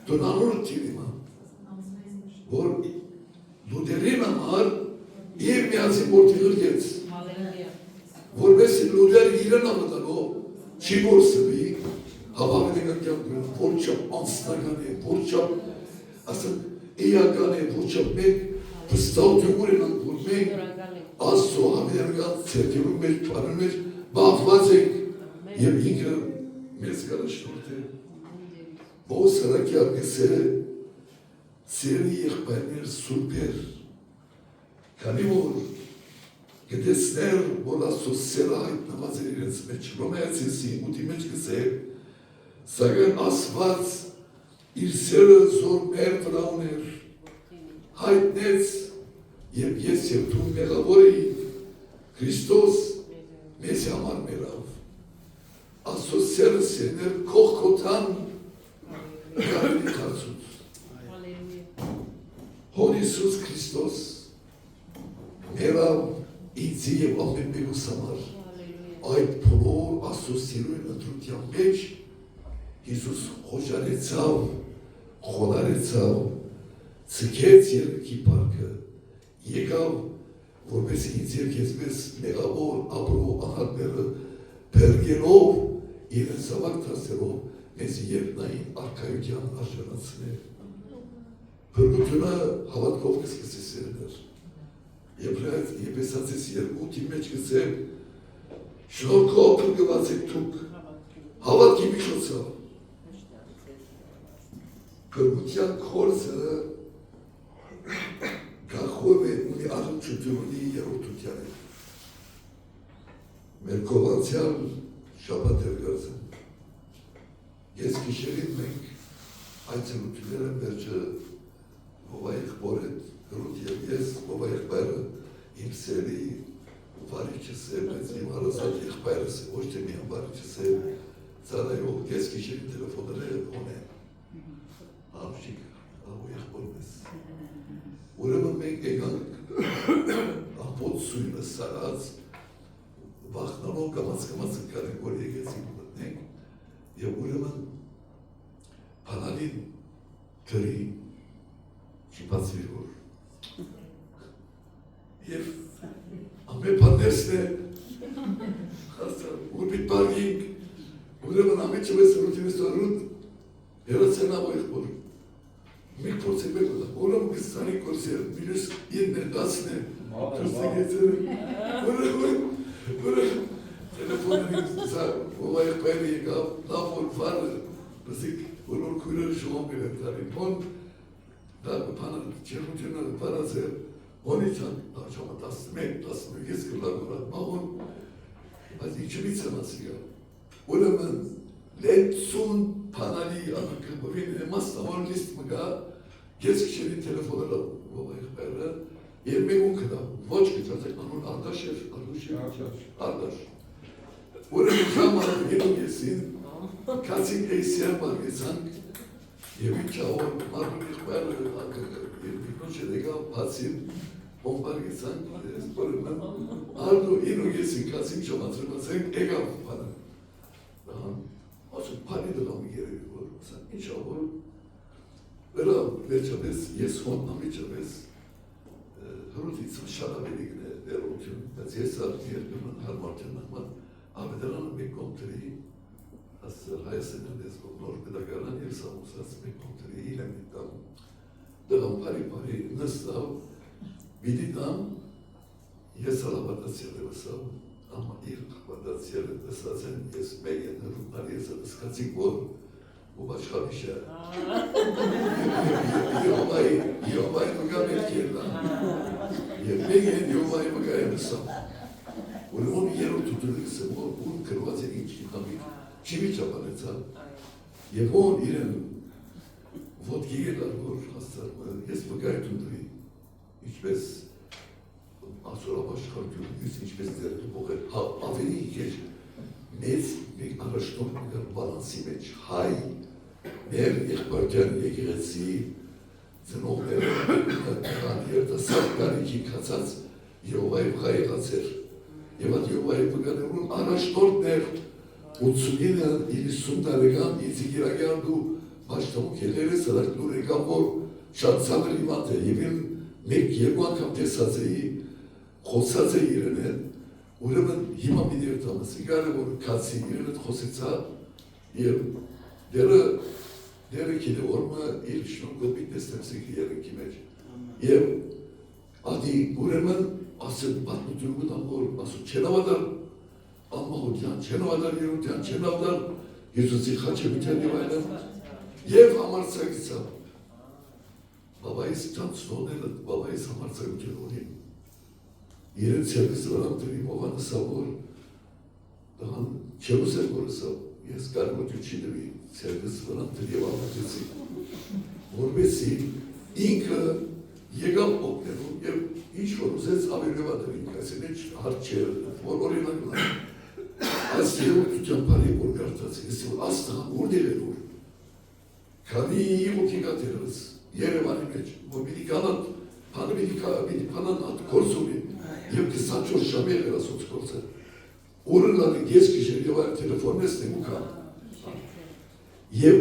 դու անունը տիր իմա, որ լուդերին համար իր միացին որդի ղրգեց, որպես լուդերը իրեն ամտանով, չի որսվի, հավաղնեկան կյանքում, որչապ անձնական է, որչապ էական է, որչապ մենք վստահություն են որ մենք Աստծո հավերգան ցերկերում մեջ, պարում մեջ բաղված ենք և ինքը մեզ կարաշնորդ է։ Բոս հրակյալ կեսերը սերի եղբայրներ սուրբեր, քանի որ գտեսներ, որ Աստծո սերը հայտնված էր իրենց մեջ, Հռոմեացիի 8-ի մեջ գսեր, սակայն Աստված իր սերը զոր մեր վրա ուներ, հայտնեց և ես և դու մեղավոր էինք, Քրիստոս մեզ համար մեռավ, Աստծո սերը սերներ քողքոթան գարնի քարծուց, Հոր Իսուս Քրիստոս մեռավ ինձի և ամեն մեկուս համար, այդ բոլոր Աստծո սիրուն ընտրության մեջ Հիսուս խոժարեցավ, խոնարեցավ, ցկեց երկի պարկը, եկավ, որպես ինձ և քեզպես մեղավոր ապրող ահատները փրկելով, իրեն զավակ դարձելով, մեզ երկնային արքայության արժանացնել։ Փրկությունը հավատքով կսկսի սերներ։ Եփեսացիս 2-ի մեջ գսեմ, շնորհքով փրկված եք դուք, հավատքի միջոցով։ Փրկության կորզը չտյունի երորդության է։ Մեր կողացյալ շաբաթ էր գազեն։ Ես գիշերին մենք այցելությունները վերջը ովայք բորետ գրուտ և ես ովայք բայրը իմ սերի վարիչս է, բայց իմ հարազատ եղբայրս է, ոչ թե միան վարիչս է, ծարայող ես գիշերին տելեֆոները հոնեն։ Աղջիկ, աղու եղբորմես։ Ուրեմն մենք եկանք ամպոտ սույնը սարած, վախնանով կամաց ընկարենք, որ եկեցին մտնենք, և ուրեմն բանալին գրի չիպացվի որ։ Եվ ամեն պանդերսն է, որ պիտ պարգինք, ուրեմն ամեն չվես ռուտինս տորուտ, հերացեն աղու եղբոր։ Մենք փորձենք մեկ ուտա, ուրեմն կստանի կորսեր, մինուս ինն է, դասն է, ուրեմն տելեֆոներին ով եղբայրը եկավ, լավ որ վարը, բսիկ, որ քույրերը շողոմ գրեն տարին, հոն, դա չերմությունը վարած է, հոնիցան, դաշամը 11 ես կլագորատ մաղոն, բայց իչվից եմ ասիգա, ուրեմն լեցուն պանալի անակրբովին մաստավոր լիստ մգա, ես քշերի տելեֆոները ով եղբայրը, և մեկ ունքնա, ոչ կծացեք, անուն արդաշ էր, արդաշ։ Ուրեմն ժամանակ ենում եսին, կացին էյսիան բարգեցանք, և իչավոր մարդուն եղբայրը, և միքնոչ է դեկավ պացին, ոն բարգեցանք, ուրեմն արդու ինու եսին կացին ժամացրվածենք, եկավ պանը։ Ասում պանի դրամի երևի որ, ասան իչավոր, վրա վերջապես ես հոն ամիջապես, հրուտից շարավերիկն է դերություն, բայց ես երկումն հարմարդյան նահման, ավետարանը մեկ կոմտրի, ասր հայասենյան դեսկով նոր կդագարան և սամուսած մեկ կոմտրի իլեմի տամ, դղամ պարի նստավ, բիդի տամ, ես հալավատացյալ է վսավ, ama իր հավատացյալը դսած են ես մեկ են հրուտար ես ըսկացիկ որ ու բաշխավիշ է Եովայի մգա մերք երնա և մեկ են Եովայի մգա է վսավ ուրեմն երոտ ուտուրիկս է որ ուն կրված է ինչ կիպամիկ չիմի ճապանեցան և ոն իրեն ոտքի գելար որ հասցար ես մգա է տունդրի ինչպես ասորաբաշխարություն, ես ինչպես դերդու բողել, ավելի էր մեծ մեկ առաջնորդ մգար բալանսի մեջ հայ, մեր եղբարդյան եկեղեցի ծնողները կան երդասավ կարիքի կացած Եովայի վղա եղած էր և այդ Եովայի վղաներուն առաջնորդն էր 89-90 տարեկան իցիգիրագյան դու բաշտամուկ ելերը սրակնուր եկավ որ շատ ծանր իմանտ է և իմ մեկ երկու անգամ տեսած էի խոսած է իրեն են, ուրեմն հիմա մի ներտամը սիգարը, որ կացի իրեն հետ խոսեցա և դերը կիդը որմը իր շնոր գոպիտ նեստեմ սիգրի երենքի մեջ և ադի ուրեմն ասեն բատմություն գտամ որ ասում չենավադար անմահության, չենավադար երոտյան, չենավադար Հիսուսի խաչևության և այլն և համարցակիցա բաբայիս ճանցնողները բաբայիս համարցակություն ունին իրեն ցերկս վրանտրի մովանսա որ դան չերուսեր որսա ես կարմոջու չի դվի ցերկս վրանտրի և ամատեցի որբեսի ինքը եկավ օգնելու և ինչ որ ուզեց ավելևատր ինք ասեն էչ հարդ չեր որ օրինակն այս երոտության պարի որ գարտացի ես որ աստղան ուր դեղել որ քանի ոգի գատերս Երևանի մեջ որ միդի կանատ պանը միդի պանան ատ կորսունի և 24 շամ եղեր ասոց կործը ուրընալի ես կիշեր և այլ տելեֆոն նեսնեմ ու կան և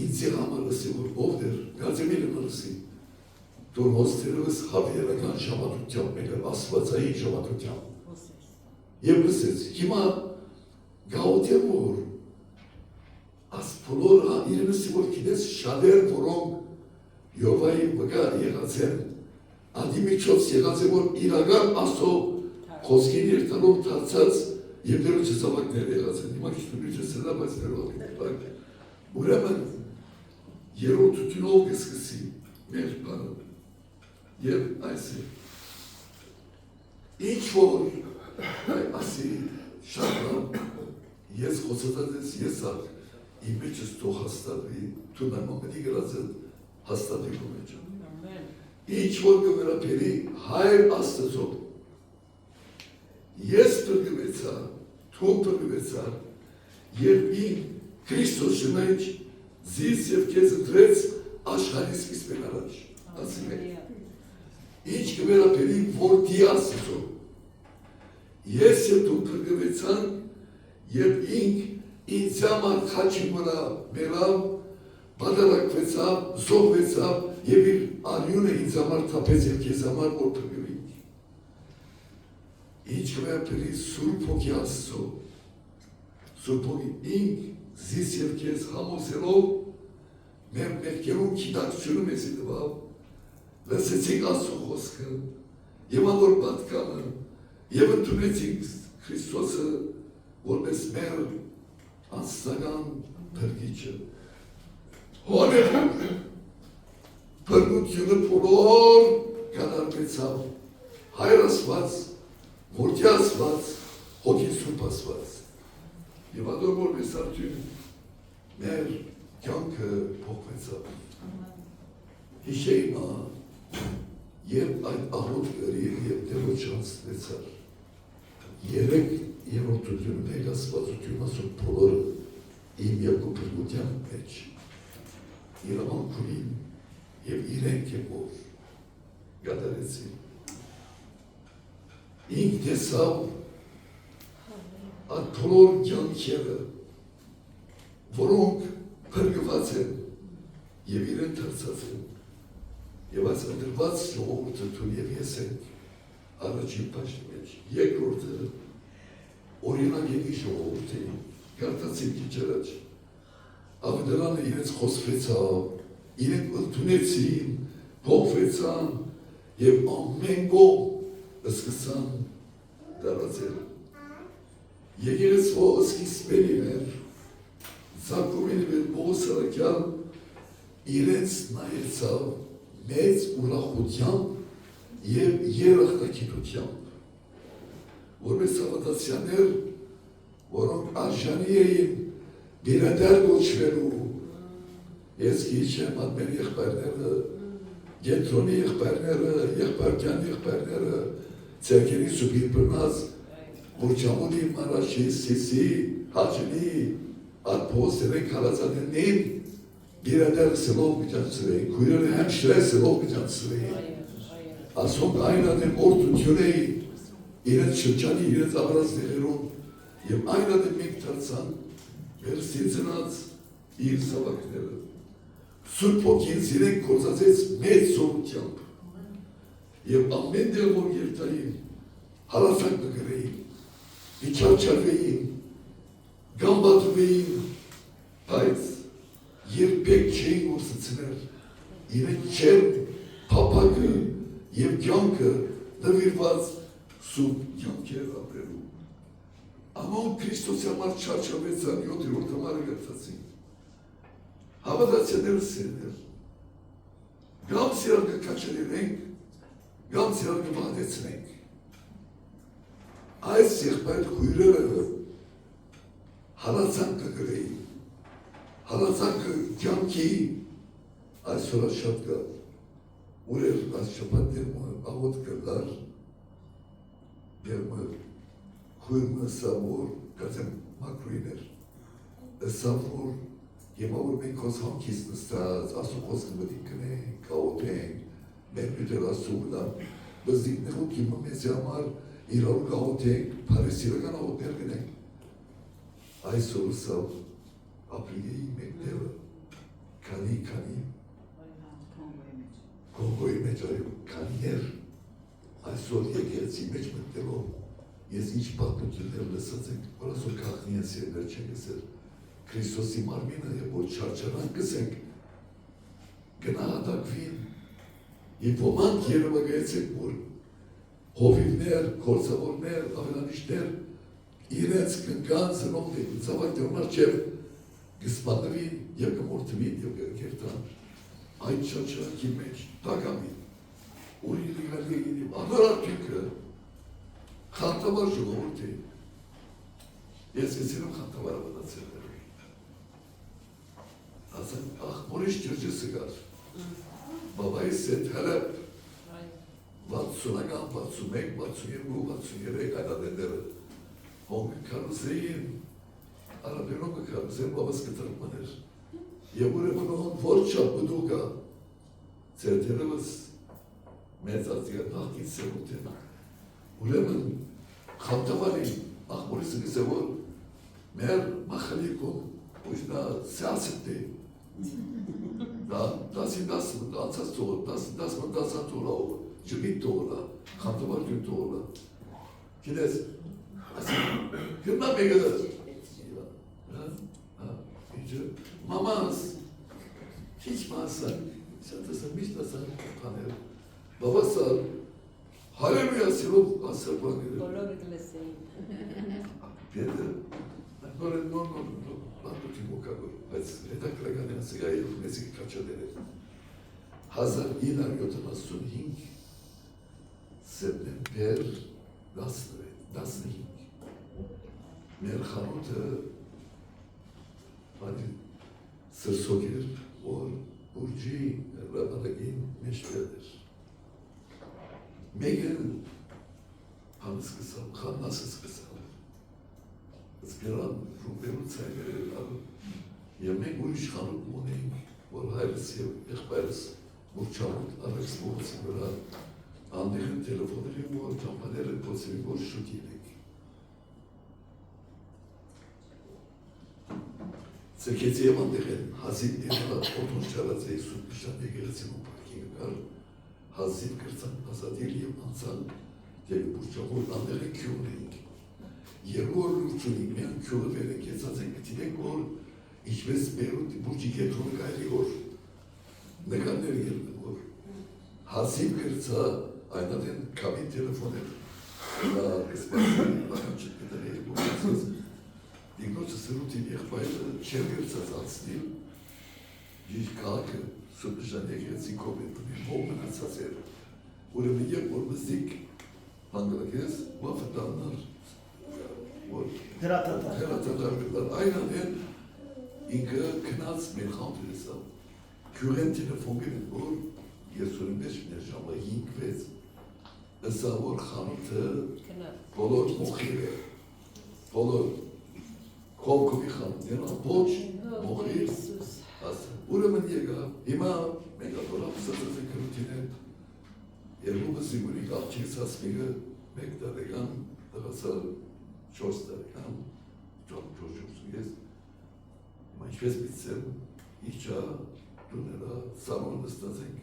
ինձի համարսի որ ով դեր գազեմիլը մրսի դուր հոստերվս հավերական շամատության մեկը ասվածայի շամատության և լսեց հիմա գաղութեմ որ աս պոլորը իրենսի որ կինես շադեր որոնք Եովայի վգա եղած են ադիմիչոց եղած է որ իրական ասո խոսքին երթանով թարցած և դերոչ զավակներ եղած են հիմա քիչ է սենա բայց ներող ուրեմն երրորդությունով կսկսի մեր բանը և այս է որ ասի շարժան ես խոսած ես եսակ իմ մեջս թող հաստատվի դու նամակի գրածը հաստատի քո մեջ Ամեն։ ինչ որ կվերապերի հայր Աստծո ես բրգվեցա թող բրգվեցա երբ ին Քրիստոսի մեջ զիս եւ քեզ դրեց աշխարհի սկիզբն առաջ ասի մեր ինչ կվերապերի որ դի Աստծո ես եւ դու բրգվեցան երբ ինք ինձ համար խաչի վրա մեռավ բادرակվեցավ զոհվեցավ եւ իր արյունը ինձ համար թափեց եւ քեզ համար որ բրգվի ինչ կվերապերի Սուրբ Հոգի Աստծո Սուրբ Հոգի ինք զիս եւ քեզ համոզելով մեր մեղքերուն քիդակցությունը մեզ տվավ լսեցինք Աստծո խոսքը եւ անոր պատկանը եւ ընդունեցինք Քրիստոսը որպես մեր անձնական փրկիչը հալելույա փրկությունը բոլոր կատարվեցավ Հայր Աստված Որդի Աստված Հոգի Սուրբ Աստված եւ ադոր որպես արդյուն մեր կյանքը փոխվեցավ հիշեիմա երբ այդ աղոտ գրի եւ դերոջ անցնեցար երեք երորդությունը մեկ ասվածություն ասում բոլորը իմ երկու փրկության մեջ իրավանքունին եւ իրենք եմ որ գադարեցին ինք տեսավ այդ բոլոր կյանքերը որոնք փրկված են եւ իրեն դարձած են եւ այս ընդրված ժողովուրդը թույլ եւ ես ենք առաջին պաշտի մեջ երկրորդը օրինագետի ժողովուրդ էին կարդացին քիչ առաջ ավդրանը իրենց խոսվեցավ իրենք ընդունեցին փոխվեցան եւ ամեն կողմ սկսան դարձել եկեղեցու սկիզբին էր Զակոմին էր Բոսարակյան իրենց նայեցավ մեծ ուրախությամբ եւ երախտագիտությամբ որպես հավատացյալներ որոնք արժանի էին բերադար գոչվելու ես քիչ եմ մեր եղբայրները Գենտրոնի եղբայրները եղբայրքյան եղբայրները ցերկերի սուբիր բնած Որչամունի մարաշի սիսի հաջնի ատփոսերը քարացանին բերադար սելով միջանցրեին քույրերը հեմշրե սելով միջանցրեին ասում այն adem օրդությունեի իրենց շրջանի իրենց ապրածներում եւ այն adem մենք դարձան վերսիցնած իր սավակները Սուրբ Հոգին իրենք գործածեց մեծ զորությամբ եւ ամեն դեպքում որ երթային հալասակ կգրեին իջաչավեին գամբատվեին բայց երբեք չէին ուսուցնել իրեն չեր փափակը եւ կյանքը նվիրված սուրբ կյանքեր ապրելու ամոն Քրիստոսի համար չարչավեցան 7-րդ համարը գտածին հավատացյալները սերներ գամ սիրալ կկաչելենք գամ սիրալ կվահդեցնենք այս եղբայր քույրերը հալածան կգրեին հալածանքը կյանքի այսօր շատ կա ուրեր այս շապատ դերմը աղոտ կլար դերմը քույրը սավոր կազեմ մակրույներ սավոր Եվ որ մենք հոս հանքից նստած, ասում խոսքը մտի կնենք, կաղոտենք, մեր մյուտեր ասումնա, բզդիկներով կիմը մեզի համար իրարու կաղոտենք, պարեսիրական աղոտներ կնենք։ Այսօր սավ ապրիգեի մեկները, քանի Կոնգոյի մեջ այո, քանիներ, այսօր եկեղեցի մեջ մտնելով, ես ինչ պատմություններ լսած ենք, որ այսօր քաղտնի են սերներ չեն գսեր, Քրիստոսի մարմինը եւ որ չարչարան գսենք գնահատակվին եւ ոմանք երևակայեցեք որ հովիվներ, կորցավորներ, ավելանիշներ իրենց կնկան ծնողներին ծավալտերնար չև գսպատվին եւ կմորթվին եւ կերտան այդ չարչարանքի մեջ տակամին որ իրիգալեին անարատիկը Խանտավար ժողովուրդ է։ Ես կսիրում խանտավարը մտածել։ Ասեմ, աղբորից ջրջսը կար։ Բաբայիս հետ հրապ 60-ական, 61, 62, 63 այդադեները հոնգը կարուսեին, արաբերոնգը կարուսեին բաբաս կտրպման էր։ Եվ ուրեմն հոն որ չապ բդու կա, ծերդերևս մեծ ատիգա նախքից սեղուտ են։ Ուրեմն խանտավարին աղբորիսը գսե որ մեր մախալիկում ուժնա սյաստ է։ Դա դասին անցած թողը, դասին դասան թողը, ջմիտ թողը, խանտավար դյուն թողը։ Գիտես, հիմնա մեկը մամաս, քիչ մասը, շատ ասա, միշտ ասա, պաներ, բաբասա, հալելույա սիրով ասա բանգերը։ Բոլորը գլսեին։ Պետը, նոր բանդուտի մոկագոր, բայց հետաքրական են սգայով մեզի կաչադեր է։ 1975 սեպտեմբեր 15 մեր խանութը սրսոկ էր, որ ուրջի ռաբանագին մեջտեղ էր։ Մեկը հանս կսավ, խաննասս կսավ։ Զգրան ռուբերու ծայլեր և մենք ուրիշ խանութ ունեինք, որ հայրս և եղբայրս մուրչավոտ առեքս մողոցի վրա անդեղն տելեվոների որ ճամպաները պոցերի որ շուտին ենք։ Ծրկեցի և անդեղ են հազիվ ներվա օտոնց չարած էի սուտ միշան եկեղեցին ու պարքինգը կար, հազիվ կրծան ազատիր և անցան և բուրճավոր անդեղ են քյուն էինք։ Եվ որ լուրճունիք միան քյունը վեր ենք եծած ենք գտինենք, որ ինչպես բերուտ բուրճի կետրոնը կայլի որ նկաններ ելն որ հազիվ կրծա այնատ են կամին տելեվոն էր դա կսպասին բականչիտ կտր էր բուրճացած դիգնոցը սրուտին եղբայրը չեր կրծած անցնիլ իշ կաղաքը սուպժան եկեղեցի կոմեն հող մնացած էր ուրեմն եկ որ մզիկ հանգրակես վաֆտանար որ հրատատար կտար այնան են ինքը կնած մեր խանթր եսավ Քյուրեն տելեվոնգեր են, որ ես ուրեն մեջ մեր ժամը 5-6 ըսա որ խանութը բոլոր մոխիր է, բոլոր կողքովի խանութներ, ոչ մոխիր, ուրեմն եկա, հիմա մենք ատորապ սածած են կրութին հետ, երկումը սիմուրիկ աղջիկս ասմիկը մեկ տարեկան, տղասալ 4 տարեկան, ճորջուրսու ես, հիմա ինչպես միցեմ, իչա դուներա սամոն նստած ենք։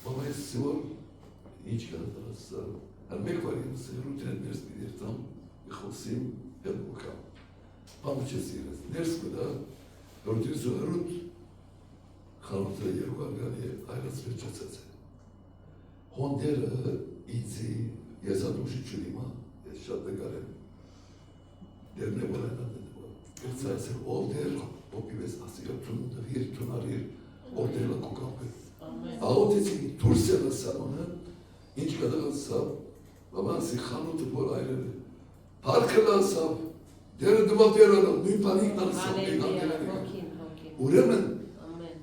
Մամայս սիվոր ինչ կանդարաս սարը։ Հար մեկ վարին սեղրութին են ներս միդերտամ, իխոսիմ հետ մուկամ։ Պամը չես իրես, ներս կուդա, հորդին սուհարութ, խանութը երկու արգանի այրած վերջացած է։ Հոնդերը ինձի եզադուշի չունիմա, ես շատ նկար եմ։ Դերն է որ այնան են որ։ Գրծայս է ով դեր, Opivez asıyor, tunar ortaya kokan. Ağotesi tursela salonu, inç kadar alsam, babası xanutu bol ayrı. Parkla alsam, deri duvat yer adam, mühim panik alsam, Uremen,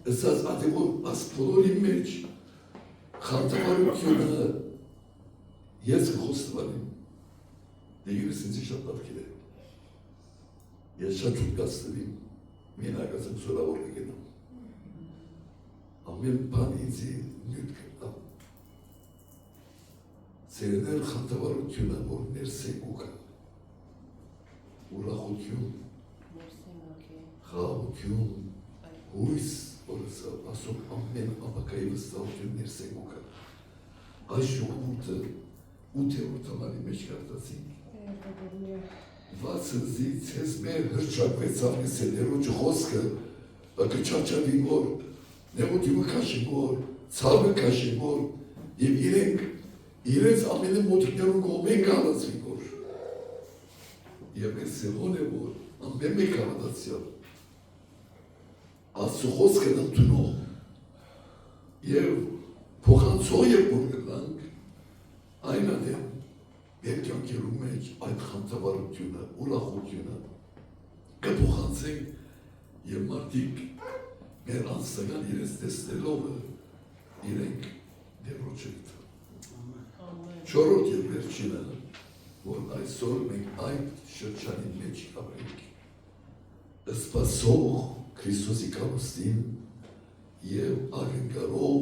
esas adı bu aspolor immeç, xanta var ülkede, yazı hostu var. Ne gibi sinsi şartlar kile. Yaşa çok gazlıyım. Мен агасам сура оргенам. Амен панинзи нют кырдам. Серенер хантавар утюна бор нерсе гука. Ура хутюн. Ха утюн. Уис ораса асок амен абакайвыста утюн нерсе гука. Айшу уте уртамали мешкартаси. Վացնզի ցես մեր հրճակվեցավ գսեներու ջխոսքը կչաչավի որ նեղուտիմը կաշի որ ցավը կաշի որ եւ իրենց ամենը մոտիկներուն կողմեն կալացվի որ եւ գսեհոն է որ ամեն մեկ հավատացյալ ասու խոսքը ընդունող եւ փոխանցող եւ որ գնանք այնան է մեր կյանքերում մեջ այդ խանդավառությունը, ուրախությունը կփոխանցենք եւ մարդիկ մեր անձնական իրենց տեսնելով իրենք դերոջը գտան։ Չորրորդ եւ վերջինը, որ այսօր մենք այդ շրջանի մեջ կապենք, սպասող Քրիստոսի կառուցին եւ ակնկալող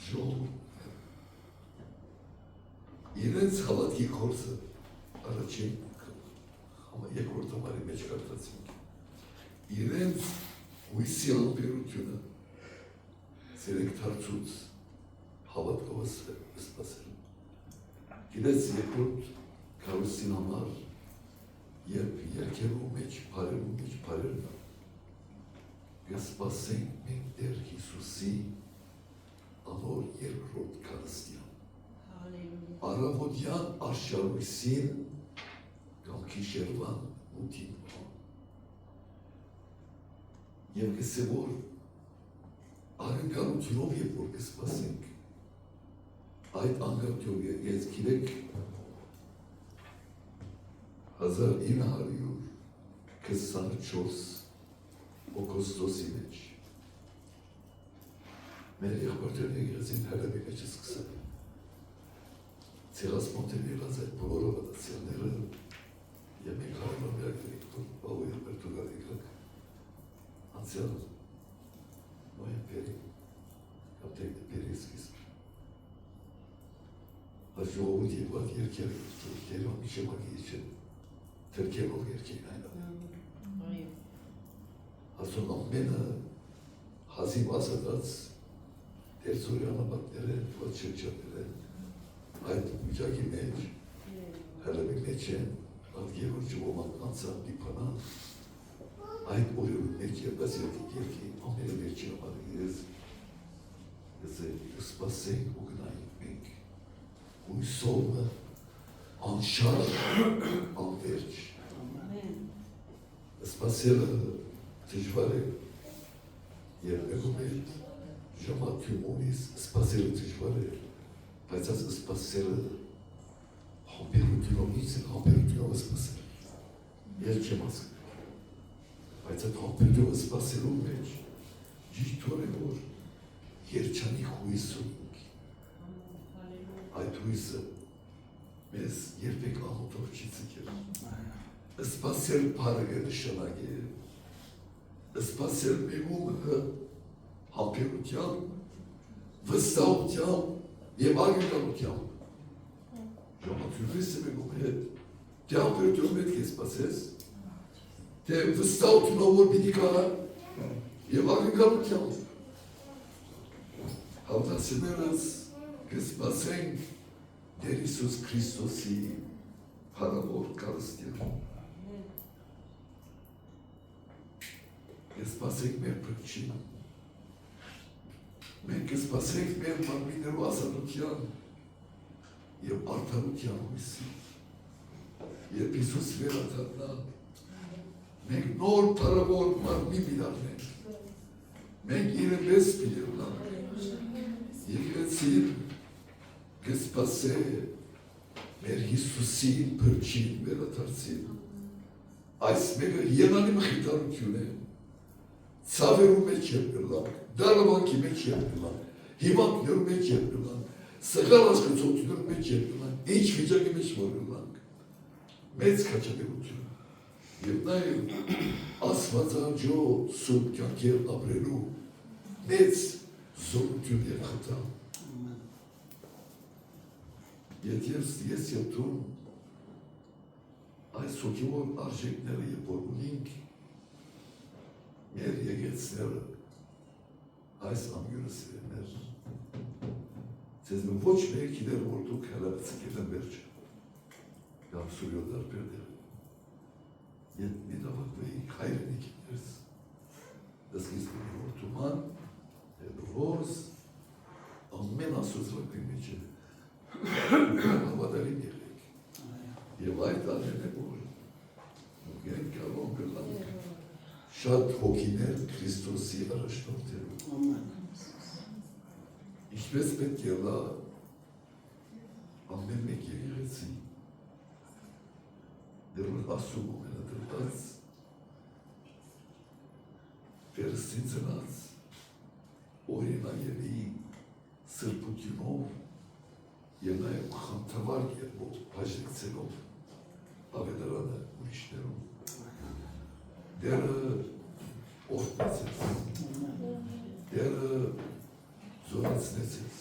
ժողովուրդ։ Իրենց հավատքի կորսը առաջին երկրորդ համարի մեջ կարդացինք։ Իրենց հույսի անբերությունը ցերեկ դարձուց հավատքով սպասել։ Գիտես երկրորդ կառուցին համար երբ երկերու մեջ բարերն կսպասենք մենք Տեր Հիսուսի անոր երկրորդ կառուցին։ Առավոտյան աշխարհույսին կամ գիշերվան ութին եւ գսե որ անկարությունով երբ որ կսպասենք այդ անկարությունով ես գիտեք 1924 օգոստոսի մեջ մեր եղբայրները եկեցին հրավի մեջ սկսել ցեղասպաններ եղած այդ բոլոր ավտացիաները եւ մենք հարաբերակցիկ բավոյ պերտուգալիկ անցյալ նոյեմբերի ապտեք պերիսկիս Աշողոտ եւ ված երկեր դերոն շեմակիչը թերքերով երկին այլ ասում ամենը հազիվ ասած դերսորյանը բակները ված շրջանները այդ միջակի մեջ հելավի մեջ են այդ գերոջի ոմանք անցան դիպանան այդ օրերու մեջ և բասիրատիկ երկի ամենը վերջին ամարիգերես սպասենք ու գնայինք մենք հույսովը անշար անվերջ սպասելը դժվար է և մեկում հետ ժամատյում ունիս սպասելը դժվար է բայց այս սպասելը համբերությունով ինձ են համբերությունով սպասել ես չեմ ասել բայց այդ համբերությունով սպասելու մեջ ճիշտ որ է որ երջանիկ հույս ունենք այդ հույսը մեզ երբեք աղոտով չի ցկել սպասել բառը նշանակ է սպասել մեղումը համբերությամբ վստահությամբ և ակնկալությամբ ժամացույցը մեկում հետ թե համբերությամբ պետք է սպասես թե վստահությունով որ պիտի կարա և ակնկալությամբ հավատացիներս կսպասենք Տեր Հիսուս Քրիստոսի հարավոր կարստյան կսպասենք մեր փրկչին մենք կսպասենք մեր մարմիններու ազատության և արդարության հույսի երբ Հիսուս վերադառնա մենք նոր փառավոր մարմին միդարնենք մենք իրենպես պիտի եկեղեցին կսպասե մեր Հիսուսի փրկչին վերադարձին այս մեկը եղանի մխիթարություն է ցավերու մեջ եմ գլանք, դարավանքի մեջ եմ գլանք, հիվանդներու մեջ եմ գլանք, սղալ ասկացություններու մեջ եմ գլանք, ինչ վիճակի մեջ որ գլանք, մեծ քաջալերություն եւ նաեւ Աստվածաջո սուրբ կյանքեր ապրելու մեծ զորություն եւ խթան ես յետում այս հոգևոր արժեքները երբ որ ունենք մեր եկեղեցիները այս ամյուրը սիրելներ ձեզ ոչ մեկ գիտեր որ դուք հելավեցիք են վերջը կամ սուրյո դարբերներ ետ միդավակվեիք հայրենիքներս դսկիս բունի որտուման որս ամեն ասոցրակի մեջ է հավադարին եղեք և այդ ալեն է որ գեն կալոն գլանք շատ հոգիներ Քրիստոսի առաջնորդերու ինչպես պետք ելա ամեն մեկ եկեղեցի ասում ամենադրված, վերստին ծնած, օրինայելի սրբությունով և նաև խանդավառ երբով բաժնեցելով ավետարանը ուրիշներում։ Դերը օրհնեցես, դերը զորացնեցես,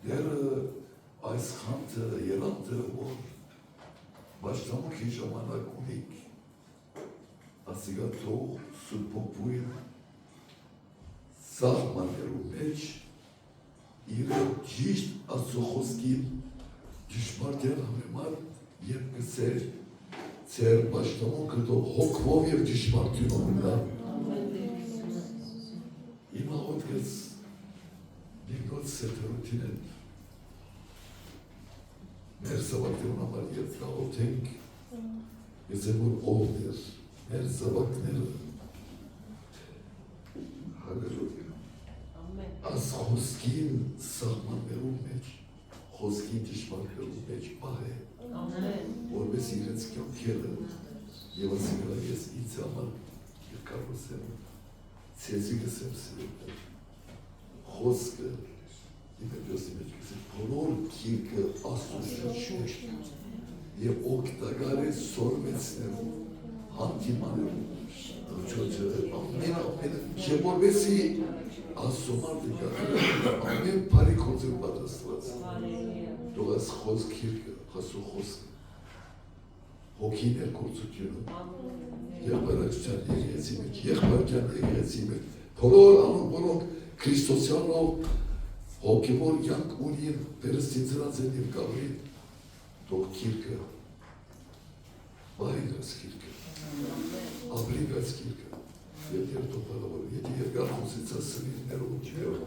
դերը այս խանդը ելանտը, որ Başlamak ժամանակ ունիք, ասիգա թող սուրբոքվույն սահմաններու մեջ իր ճիշտ Աստծո խոսքին ճշմարտության համեմատ եւ գսեր ծեր başlamakը թող հոգվով եւ ճշմարտությունով նա հիմա ոտքս դիգոց սեթրուտինեն մեր զավակներուն համար երթաղոթենք, ես եմ որ ողներ, մեր զավակները, հալելույա, աս խոսքին սաղմաններում մեջ, խոսքին ճշմարտներում մեջ պահ է, որպես իրենց կյոնքերը, և ասիկրա ես ինձ համար և կարոս եմ, ծեզիկս եմ սիրում, խոսքը, Իպեպյոսի մեջ կսեր, բոլոր կիրկը աստուշուշ և օգտագար է սորմեցներում, հանդիմաներում, չոչը, ամեն չեբորվեսի աստոմարդը գարը, ամեն պարի կործր պատաստված, դող այս խոսք կիրկը, հասու խոսքը, հոգիներ կործությունը, եղբարակցության եղեցի մեջ, եղբարքյան եղեցի մեջ, բոլոր անոն, բոլոր քրիստոսյանով հոգևոր յանք ունին վերստինցրած են և կավրին թող կիրկը, բայրած կիրկը, աբրիգած կիրկը և երդող բալավոր, եթե երկար խոսիցած սրիրներով չերով։